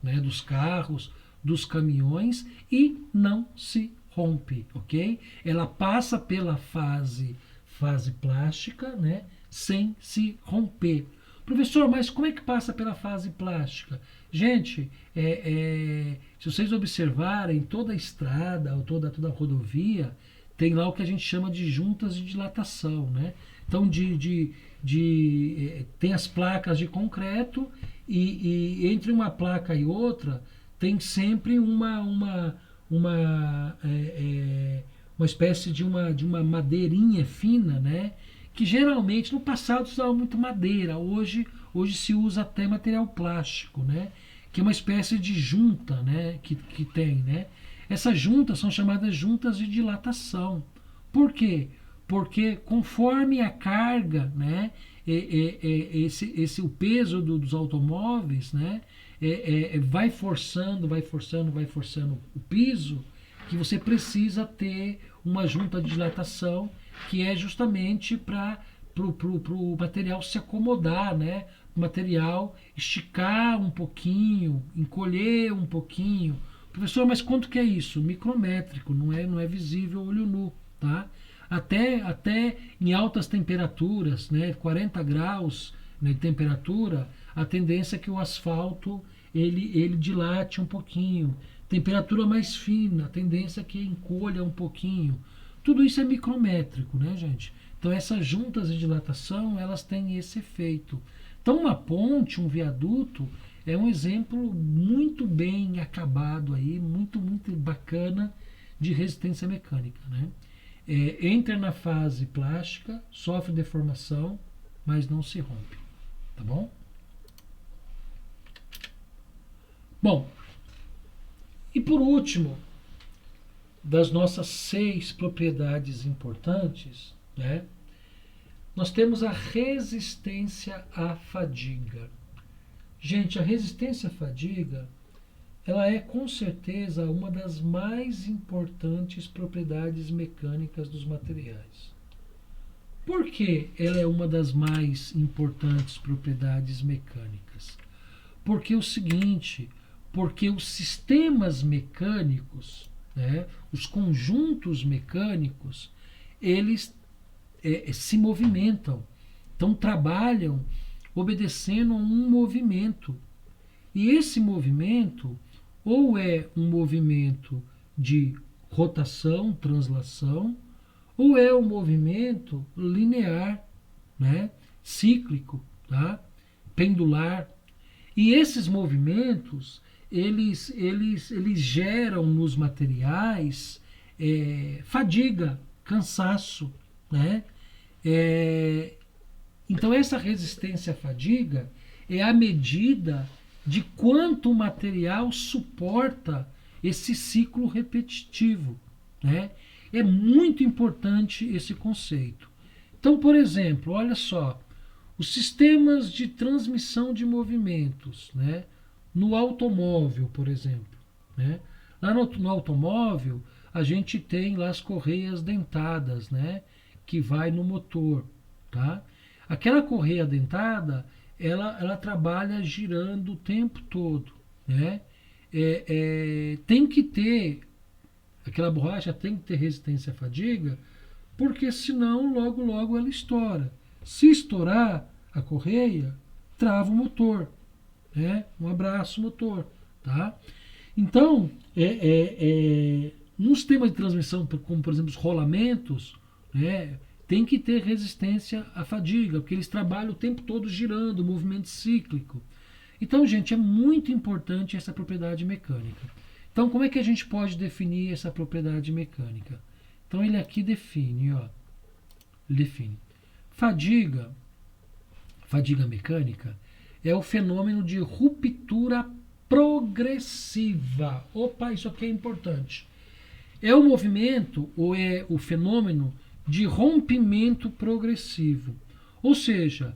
né, dos carros, dos caminhões e não se rompe, ok? Ela passa pela fase plástica, né, sem se romper. Professor, mas como é que passa pela fase plástica? Gente, se vocês observarem, toda a estrada, ou toda a rodovia, tem lá o que a gente chama de juntas de dilatação, né? Então, tem as placas de concreto e entre uma placa e outra tem sempre uma espécie de uma madeirinha fina, né? Que geralmente no passado se usava muito madeira, hoje se usa até material plástico, né? Que é uma espécie de junta, né? Que tem, né? Essas juntas são chamadas juntas de dilatação. Por quê? Porque conforme a carga, né? O peso dos automóveis, né? Vai forçando o piso, que você precisa ter uma junta de dilatação que é justamente para o material se acomodar, né? O material esticar um pouquinho, encolher um pouquinho. Professor, mas quanto que é isso? Micrométrico, não é visível olho nu, tá? Até em altas temperaturas, né? 40 graus de temperatura, a tendência é que o asfalto ele dilate um pouquinho. Temperatura mais fina, a tendência é que encolha um pouquinho. Tudo isso é micrométrico, né, gente? Então essas juntas de dilatação, elas têm esse efeito. Então uma ponte, um viaduto, é um exemplo muito bem acabado aí, muito bacana de resistência mecânica, né? Entra na fase plástica, sofre deformação, mas não se rompe, tá bom? Bom, e por último, das nossas 6 propriedades importantes, né, nós temos a resistência à fadiga. Gente, a resistência à fadiga ela é com certeza uma das mais importantes propriedades mecânicas dos materiais. Por que ela é uma das mais importantes propriedades mecânicas? Porque é o seguinte, porque os sistemas mecânicos, né, os conjuntos mecânicos, eles se movimentam, então trabalham obedecendo a um movimento. E esse movimento ou é um movimento de rotação, translação, ou é um movimento linear, né, cíclico, tá, pendular. E esses movimentos, eles geram nos materiais fadiga, cansaço, né? Então essa resistência à fadiga é a medida de quanto o material suporta esse ciclo repetitivo, né? É muito importante esse conceito. Então, por exemplo, olha só, os sistemas de transmissão de movimentos, né? No automóvel, por exemplo, né? Lá no automóvel, a gente tem lá as correias dentadas, né? Que vai no motor, tá? Aquela correia dentada, ela trabalha girando o tempo todo, né? Tem que ter, aquela borracha tem que ter resistência à fadiga, porque senão logo logo ela estoura. Se estourar a correia, trava o motor, né? Um abraço, motor, tá? Então, num sistema de transmissão, como por exemplo os rolamentos, né? Tem que ter resistência à fadiga, porque eles trabalham o tempo todo girando, movimento cíclico. Então, gente, é muito importante essa propriedade mecânica. Então, como é que a gente pode definir essa propriedade mecânica? Então, ele aqui define, ó, define. Fadiga mecânica é o fenômeno de ruptura progressiva. Opa, isso aqui é importante. É o movimento ou é o fenômeno de rompimento progressivo. Ou seja,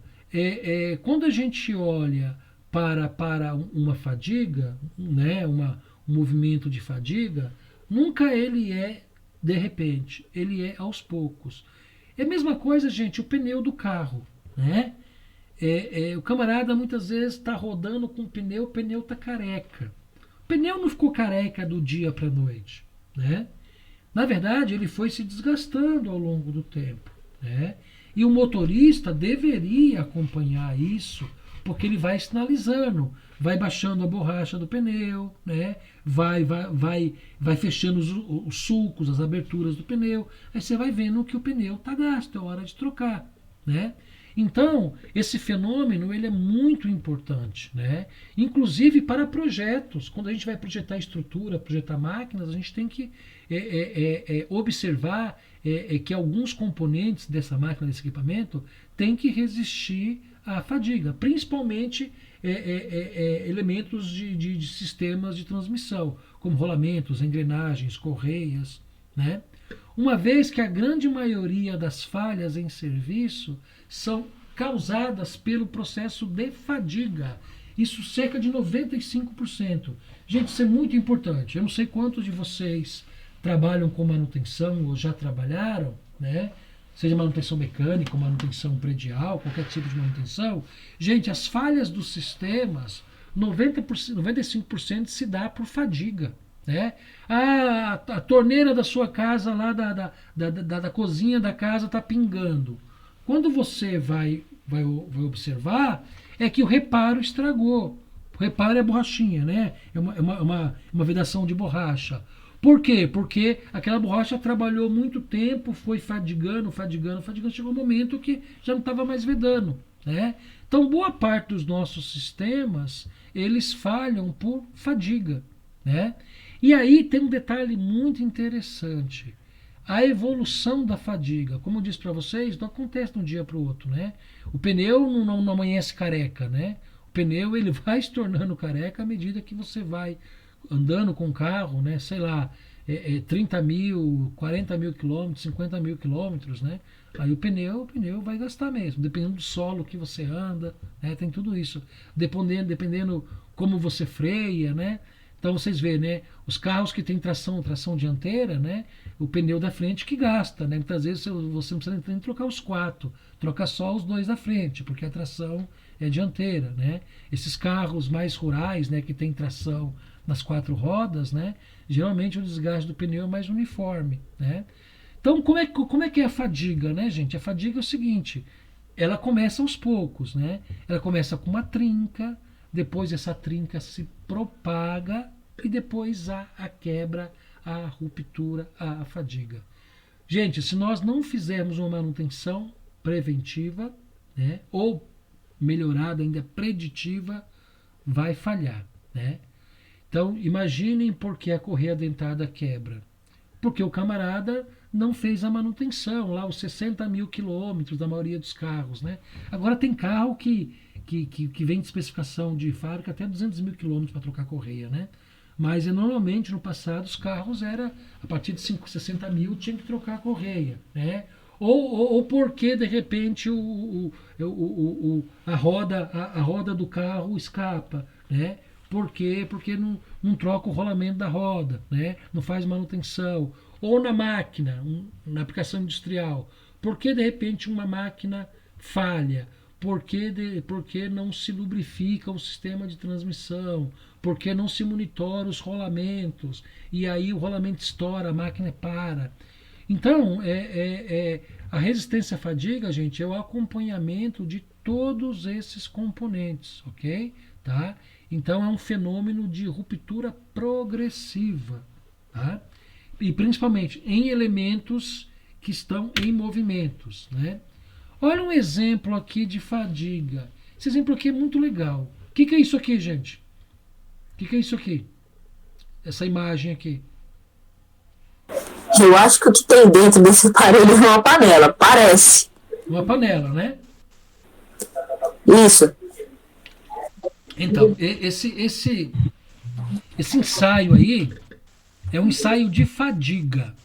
quando a gente olha para uma fadiga, né, um movimento de fadiga, nunca ele é de repente, ele é aos poucos. É a mesma coisa, gente, o pneu do carro, né? O camarada muitas vezes está rodando com o pneu está careca. O pneu não ficou careca do dia para a noite, né? Na verdade, ele foi se desgastando ao longo do tempo, né? E o motorista deveria acompanhar isso, porque ele vai sinalizando, vai baixando a borracha do pneu, né? vai fechando os sulcos, as aberturas do pneu. Aí você vai vendo que o pneu está gasto, é hora de trocar, né? Então, esse fenômeno ele é muito importante, né? Inclusive para projetos. Quando a gente vai projetar estrutura, projetar máquinas, a gente tem que observar que alguns componentes dessa máquina, desse equipamento, têm que resistir à fadiga, principalmente elementos de sistemas de transmissão, como rolamentos, engrenagens, correias, né? Uma vez que a grande maioria das falhas em serviço são causadas pelo processo de fadiga. Isso cerca de 95%. Gente, isso é muito importante. Eu não sei quantos de vocês trabalham com manutenção ou já trabalharam, né? Seja manutenção mecânica, manutenção predial, qualquer tipo de manutenção. Gente, as falhas dos sistemas, 95% se dá por fadiga. Né? A torneira da sua casa, lá da cozinha da casa, está pingando. Quando você vai observar, é que o reparo estragou. O reparo é borrachinha, né? É uma vedação de borracha. Por quê? Porque aquela borracha trabalhou muito tempo, foi fadigando, chegou um momento que já não estava mais vedando, né? Então, boa parte dos nossos sistemas, eles falham por fadiga, né? E aí tem um detalhe muito interessante. A evolução da fadiga, como eu disse para vocês, não acontece de um dia para o outro, né? O pneu não amanhece careca, né? O pneu ele vai se tornando careca à medida que você vai andando com o carro, né? Sei lá, 30 mil, 40 mil quilômetros, 50 mil quilômetros, né? Aí o pneu vai gastar mesmo, dependendo do solo que você anda, né? Tem tudo isso. Dependendo como você freia, né? Então vocês veem, né? Os carros que têm tração dianteira, né? O pneu da frente que gasta, né? Muitas vezes você não precisa nem trocar os 4, troca só os 2 da frente, porque a tração é dianteira, né? Esses carros mais rurais, né? Que tem tração nas 4 rodas, né? Geralmente o desgaste do pneu é mais uniforme, né? Então como é que é a fadiga, né, gente? A fadiga é o seguinte, ela começa aos poucos, né? Ela começa com uma trinca, depois essa trinca se propaga e depois há a quebra, a ruptura, a fadiga. Gente, se nós não fizermos uma manutenção preventiva, né, ou melhorada ainda preditiva, vai falhar, né? Então, imaginem por que a correia dentada quebra. Porque o camarada não fez a manutenção, lá os 60 mil quilômetros da maioria dos carros, né? Agora tem carro que vem de especificação de fábrica até 200 mil quilômetros para trocar correia, né? Mas normalmente no passado os carros era a partir de 60 mil tinha que trocar a correia, né? Ou porque de repente a roda do carro escapa, né? Por quê? Porque não troca o rolamento da roda, né? Não faz manutenção. Ou na máquina, na aplicação industrial. Por que de repente uma máquina falha? Porque não se lubrifica o sistema de transmissão? Porque não se monitora os rolamentos? E aí o rolamento estoura, a máquina para. Então, a resistência à fadiga, gente, é o acompanhamento de todos esses componentes, ok? Tá? Então é um fenômeno de ruptura progressiva, tá? E principalmente em elementos que estão em movimentos, né? Olha um exemplo aqui de fadiga. Esse exemplo aqui é muito legal. O que é isso aqui, gente? O que é isso aqui? Essa imagem aqui. Eu acho que o que tem dentro desse aparelho é uma panela, parece. Uma panela, né? Isso. Então, esse ensaio aí é um ensaio de fadiga.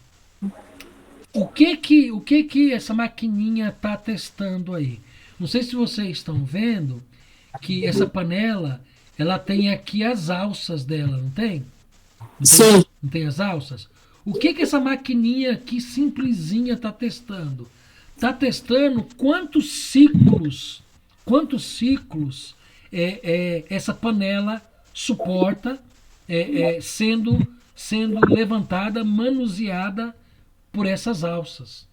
O que essa maquininha está testando aí? Não sei se vocês estão vendo que essa panela, ela tem aqui as alças dela, não tem? Sim. Não tem as alças? O que essa maquininha aqui simplesinha está testando? Está testando quantos ciclos essa panela suporta sendo levantada, manuseada por essas alças,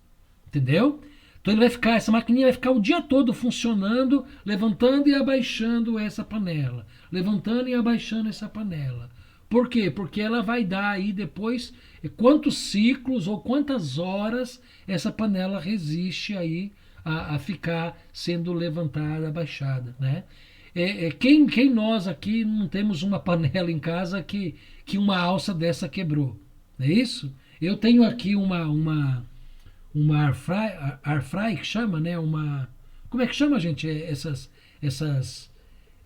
entendeu? Então essa maquininha vai ficar o dia todo funcionando, levantando e abaixando essa panela, levantando e abaixando essa panela. Por quê? Porque ela vai dar aí depois quantos ciclos ou quantas horas essa panela resiste aí a ficar sendo levantada, abaixada, né? Quem nós aqui não temos uma panela em casa que uma alça dessa quebrou? Não é isso? Eu tenho aqui uma air fry que chama, né? Como é que chama, gente? Essas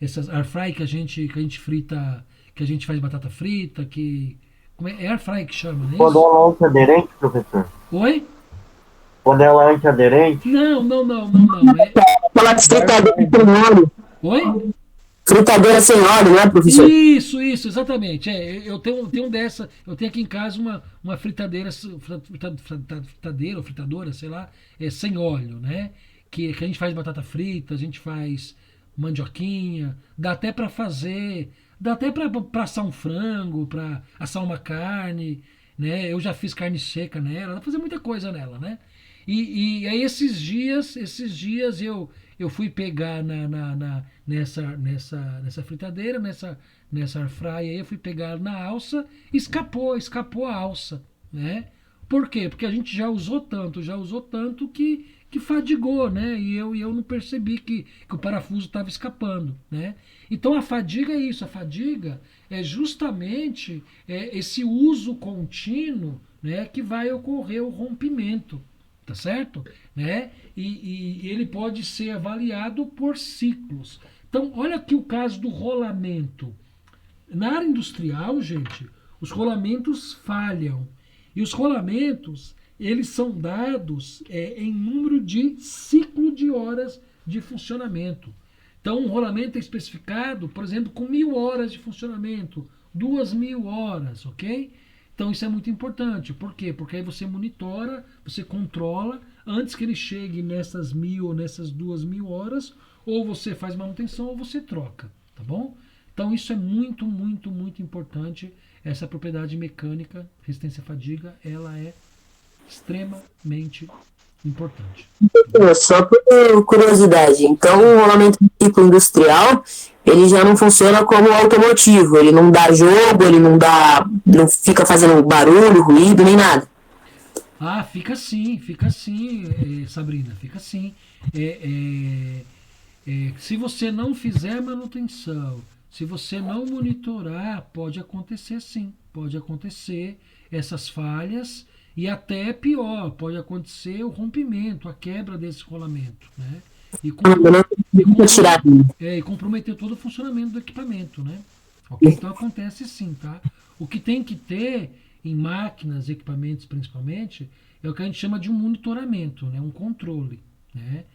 air fry que a gente frita, que a gente faz batata frita, é air fry que chama, né? Quando ela é antiaderente, professor? Oi? Quando ela é antiaderente? Não. Aquela fritadeira sem óleo. Oi? Fritadeira sem óleo, né, professor? Isso, exatamente. Eu tenho dessa. Eu tenho aqui em casa uma fritadeira ou fritadora, sei lá, sem óleo, né? Que a gente faz batata frita, a gente faz mandioquinha, dá até para assar um frango, para assar uma carne, né? Eu já fiz carne seca nela, dá pra fazer muita coisa nela, né? E aí esses dias eu fui pegar nessa fritadeira, nessa air fry aí, eu fui pegar na alça, escapou a alça, né? Por quê? Porque a gente já usou tanto que fadigou, né? E eu não percebi que o parafuso estava escapando, né? Então a fadiga é isso, a fadiga é justamente esse uso contínuo, né, que vai ocorrer o rompimento, tá certo? Né? E ele pode ser avaliado por ciclos. Então, olha aqui o caso do rolamento. Na área industrial, gente, os rolamentos falham. E os rolamentos, eles são dados em número de ciclo de horas de funcionamento. Então, um rolamento é especificado, por exemplo, com 1000 horas de funcionamento, 2.000 horas, ok? Então isso é muito importante. Por quê? Porque aí você monitora, você controla antes que ele chegue nessas 1.000 ou nessas 2.000 horas, ou você faz manutenção ou você troca, tá bom? Então isso é muito, muito, muito importante. Essa propriedade mecânica, resistência à fadiga, ela é extremamente importante. Só por curiosidade, então o rolamento de tipo industrial, ele já não funciona como automotivo, ele não dá jogo, ele não fica fazendo barulho, ruído, nem nada. Ah, fica sim, Sabrina, fica sim. Se você não fizer manutenção, se você não monitorar, pode acontecer sim, pode acontecer essas falhas e até pior, pode acontecer o rompimento, a quebra desse rolamento, né? E comprometer todo o funcionamento do equipamento, né? Ok? Então acontece sim, tá? O que tem que ter em máquinas, equipamentos principalmente, é o que a gente chama de um monitoramento, né? Um controle, né?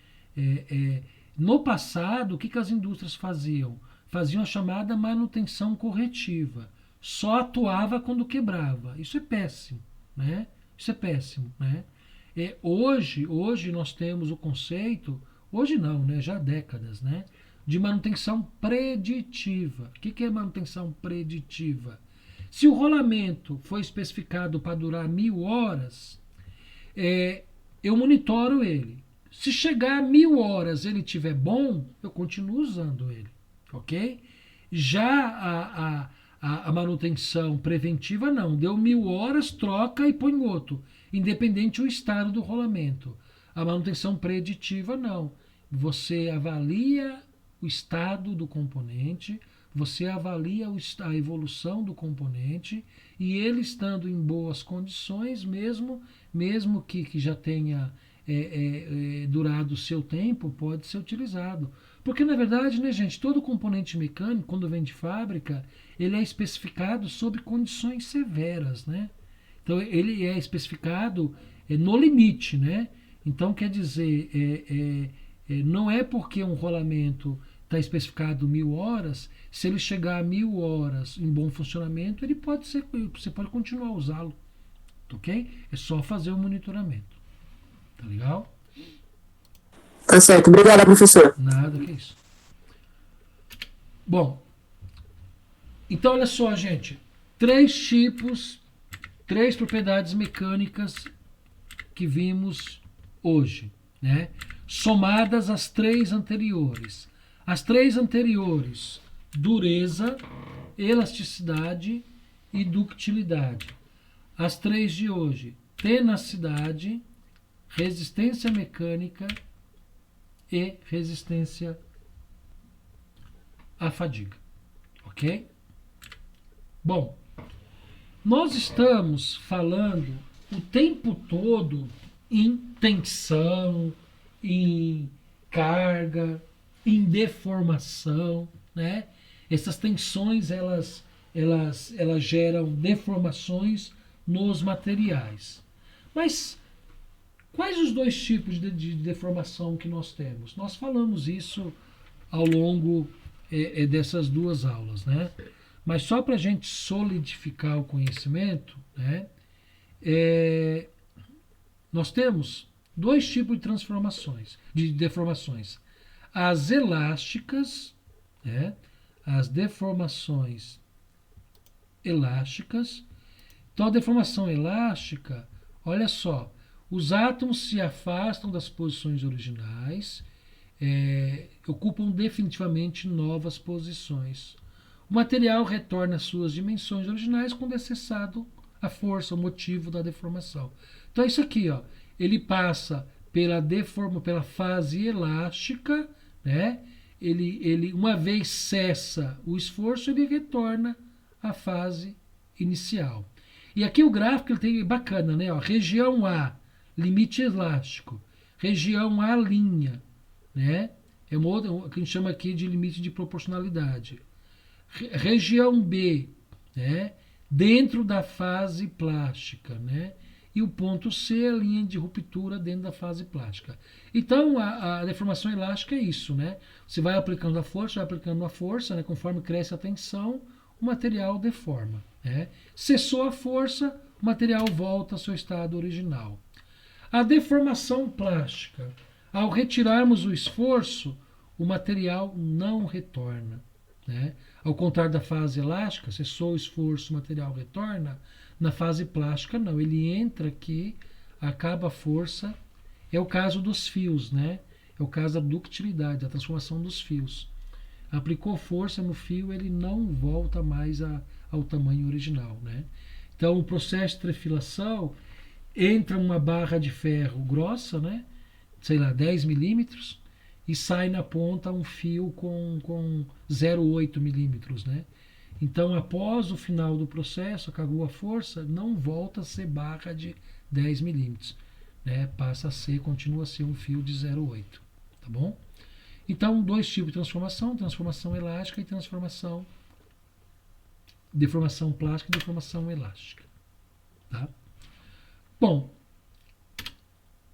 No passado, o que as indústrias faziam? Faziam a chamada manutenção corretiva. Só atuava quando quebrava. Isso é péssimo, né? Isso é péssimo, né? Hoje nós temos o conceito, hoje não, né? Já há décadas, né? De manutenção preditiva. O que é manutenção preditiva? Se o rolamento foi especificado para durar 1.000 horas, eu monitoro ele. Se chegar a 1.000 horas ele estiver bom, eu continuo usando ele, ok? Já a manutenção preventiva não. Deu 1.000 horas, troca e põe outro, independente do estado do rolamento. A manutenção preditiva não. Você avalia o estado do componente, você avalia a evolução do componente e ele estando em boas condições, mesmo que já tenha durado o seu tempo, pode ser utilizado. Porque, na verdade, né, gente, todo componente mecânico, quando vem de fábrica, ele é especificado sob condições severas, né? Então, ele é especificado no limite, né? Então, quer dizer, não é porque um rolamento está especificado 1.000 horas, se ele chegar a 1.000 horas em bom funcionamento, você pode continuar a usá-lo, ok? É só fazer o monitoramento. Tá legal? Tá certo. Obrigada, professor. Nada, que isso. Bom, então olha só, gente. 3 propriedades mecânicas que vimos hoje, né? Somadas às 3 anteriores. As 3 anteriores, dureza, elasticidade e ductilidade. As 3 de hoje, tenacidade, resistência mecânica e resistência à fadiga. Ok? Bom, nós estamos falando o tempo todo em tensão, em carga, em deformação, né? Essas tensões elas geram deformações nos materiais. Mas quais os 2 tipos de deformação que nós temos? Nós falamos isso ao longo dessas 2 aulas, né? Mas só para a gente solidificar o conhecimento, né? Nós temos 2 tipos de transformações, de deformações. As elásticas, né? As deformações elásticas. Então a deformação elástica, olha só, os átomos se afastam das posições originais, ocupam definitivamente novas posições. O material retorna às suas dimensões originais quando é cessado a força, o motivo da deformação. Então é isso aqui, ó, ele passa pela fase elástica, né? Ele uma vez cessa o esforço, ele retorna à fase inicial. E aqui o gráfico ele tem bacana, né? Ó, região A, limite elástico. Região A', né? É uma outra, que a gente chama aqui de limite de proporcionalidade. Região B, né? Dentro da fase plástica, né? E o ponto C é a linha de ruptura dentro da fase plástica. Então, a deformação elástica é isso, né? Você vai aplicando a força, né? Conforme cresce a tensão, o material deforma. Né? Cessou a força, o material volta ao seu estado original. A deformação plástica. Ao retirarmos o esforço, o material não retorna. Né? Ao contrário da fase elástica, cessou o esforço, o material retorna. Na fase plástica, não. Ele entra aqui, acaba a força. É o caso dos fios, né? É o caso da ductilidade, da transformação dos fios. Aplicou força no fio, ele não volta mais ao tamanho original, né? Então, o processo de trefilação, entra uma barra de ferro grossa, né? Sei lá, 10 milímetros, e sai na ponta um fio com 0,8 milímetros, né? Então, após o final do processo, acabou a força, não volta a ser barra de 10 milímetros. Né? Passa a ser, continua a ser um fio de 0,8. Tá bom? Então, dois tipos de transformação: transformação elástica e deformação plástica e deformação elástica. Tá? Bom,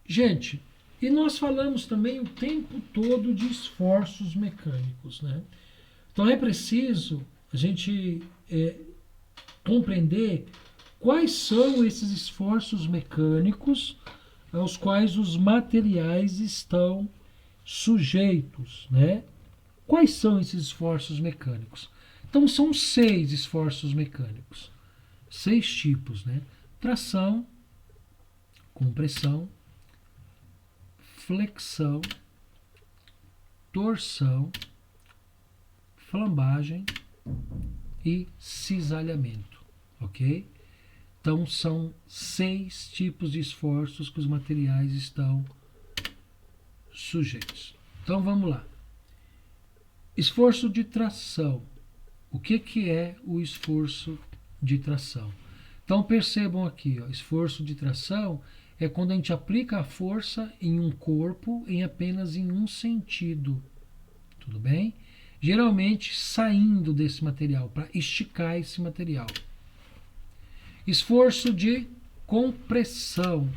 gente, e nós falamos também o tempo todo de esforços mecânicos. Né? Então, é preciso a gente compreender quais são esses esforços mecânicos aos quais os materiais estão sujeitos, né? Quais são esses esforços mecânicos? Então são 6 esforços mecânicos, 6 tipos, né? Tração, compressão, flexão, torção, flambagem e cisalhamento, ok? Então são 6 tipos de esforços que os materiais estão sujeitos. Então vamos lá. Esforço de tração. O que é o esforço de tração? Então percebam aqui, ó, esforço de tração é quando a gente aplica a força em um corpo apenas em um sentido. Tudo bem? Geralmente saindo desse material, para esticar esse material. Esforço de compressão.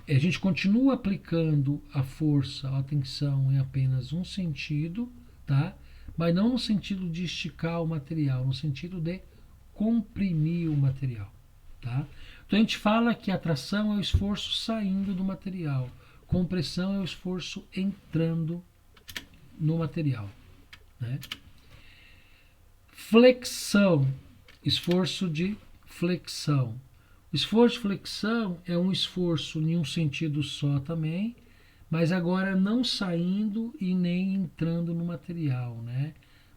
A gente continua aplicando a força, a tensão em apenas um sentido, tá? Mas não no sentido de esticar o material, no sentido de comprimir o material. Tá? Então a gente fala que a tração é o esforço saindo do material, compressão é o esforço entrando no material. Né? Flexão, esforço de flexão. O esforço de flexão é um esforço em um sentido só também, mas agora não saindo e nem entrando no material, né?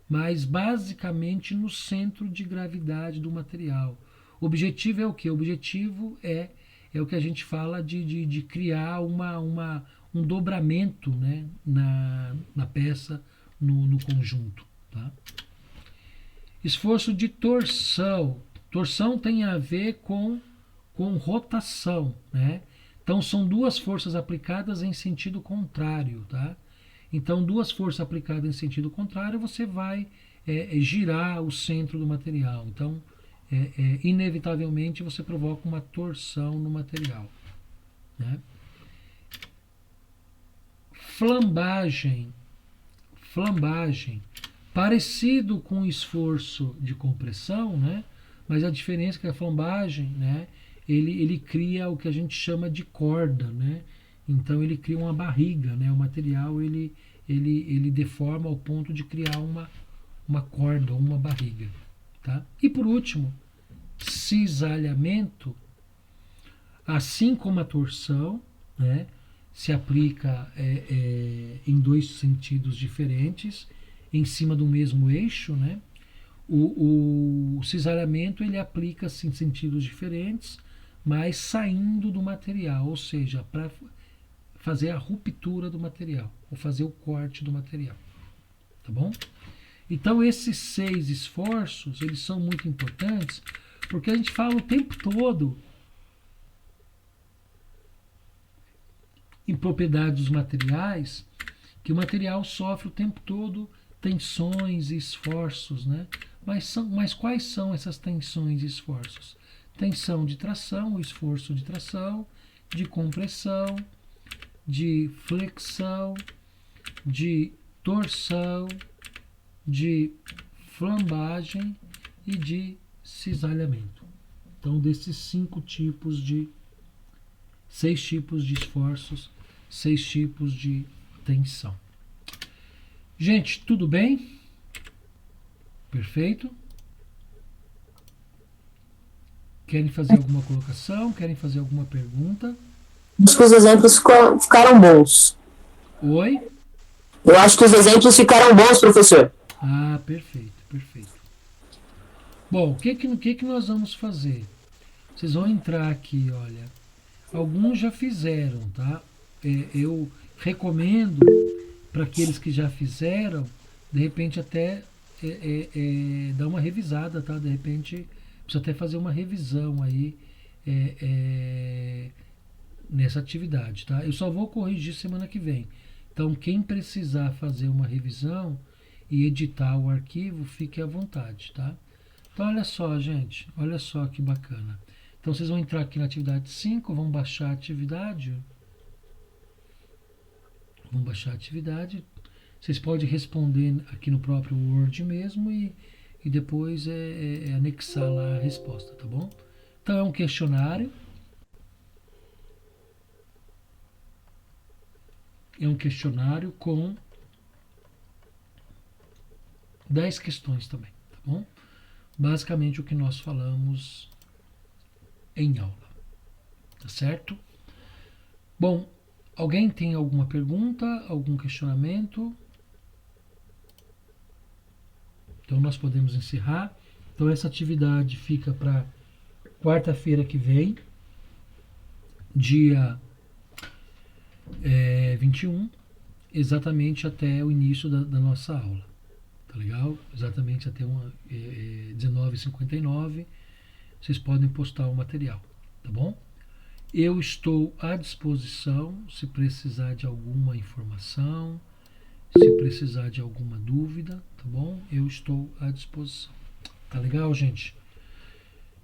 Mas basicamente no centro de gravidade do material. O objetivo é o quê? O objetivo é o que a gente fala de criar um dobramento, né? na peça, no conjunto. Tá? Esforço de torção. Torção tem a ver com rotação, né? Então são duas forças aplicadas em sentido contrário, tá? Então duas forças aplicadas em sentido contrário, você vai girar o centro do material. Então inevitavelmente você provoca uma torção no material, né? Flambagem, parecido com o esforço de compressão, né? Mas a diferença é que a flambagem, né, ele cria o que a gente chama de corda, né? Então ele cria uma barriga, né? O material ele deforma ao ponto de criar uma corda, uma barriga, tá? E por último, cisalhamento, assim como a torção, né, se aplica em dois sentidos diferentes, em cima do mesmo eixo, né? O cisalhamento ele aplica-se em sentidos diferentes, mas saindo do material, ou seja, para fazer a ruptura do material, ou fazer o corte do material. Tá bom? Então esses 6 esforços, eles são muito importantes, porque a gente fala o tempo todo em propriedades dos materiais, que o material sofre o tempo todo tensões e esforços, né? Mas quais são essas tensões e esforços? Tensão de tração, o esforço de tração, de compressão, de flexão, de torção, de flambagem e de cisalhamento. Então, desses 6 tipos de esforços, 6 tipos de tensão. Gente, tudo bem? Perfeito? Querem fazer alguma colocação? Querem fazer alguma pergunta? Acho que os exemplos ficaram bons. Oi? Eu acho que os exemplos ficaram bons, professor. Ah, perfeito, perfeito. Bom, o que nós vamos fazer? Vocês vão entrar aqui, olha. Alguns já fizeram, tá? Eu recomendo para aqueles que já fizeram, de repente até dar uma revisada, tá? De repente precisa até fazer uma revisão aí nessa atividade, tá? Eu só vou corrigir semana que vem. Então, quem precisar fazer uma revisão e editar o arquivo, fique à vontade, tá? Então, olha só, gente. Olha só que bacana. Então, vocês vão entrar aqui na atividade 5, vão baixar a atividade. Vão baixar a atividade. Vocês podem responder aqui no próprio Word mesmo e depois anexar lá a resposta, tá bom? Então, é um questionário. É um questionário com 10 questões também, tá bom? Basicamente o que nós falamos em aula, tá certo? Bom, alguém tem alguma pergunta, algum questionamento? Então nós podemos encerrar. Então essa atividade fica para quarta-feira que vem, dia 21, exatamente até o início da nossa aula. Tá legal? Exatamente até 19h59. Vocês podem postar o material, tá bom? Eu estou à disposição se precisar de alguma informação, se precisar de alguma dúvida, tá bom? Eu estou à disposição. Tá legal, gente?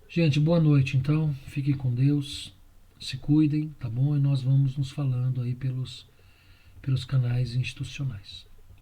Gente, boa noite, então. Fiquem com Deus. Se cuidem, tá bom? E nós vamos nos falando aí pelos canais institucionais.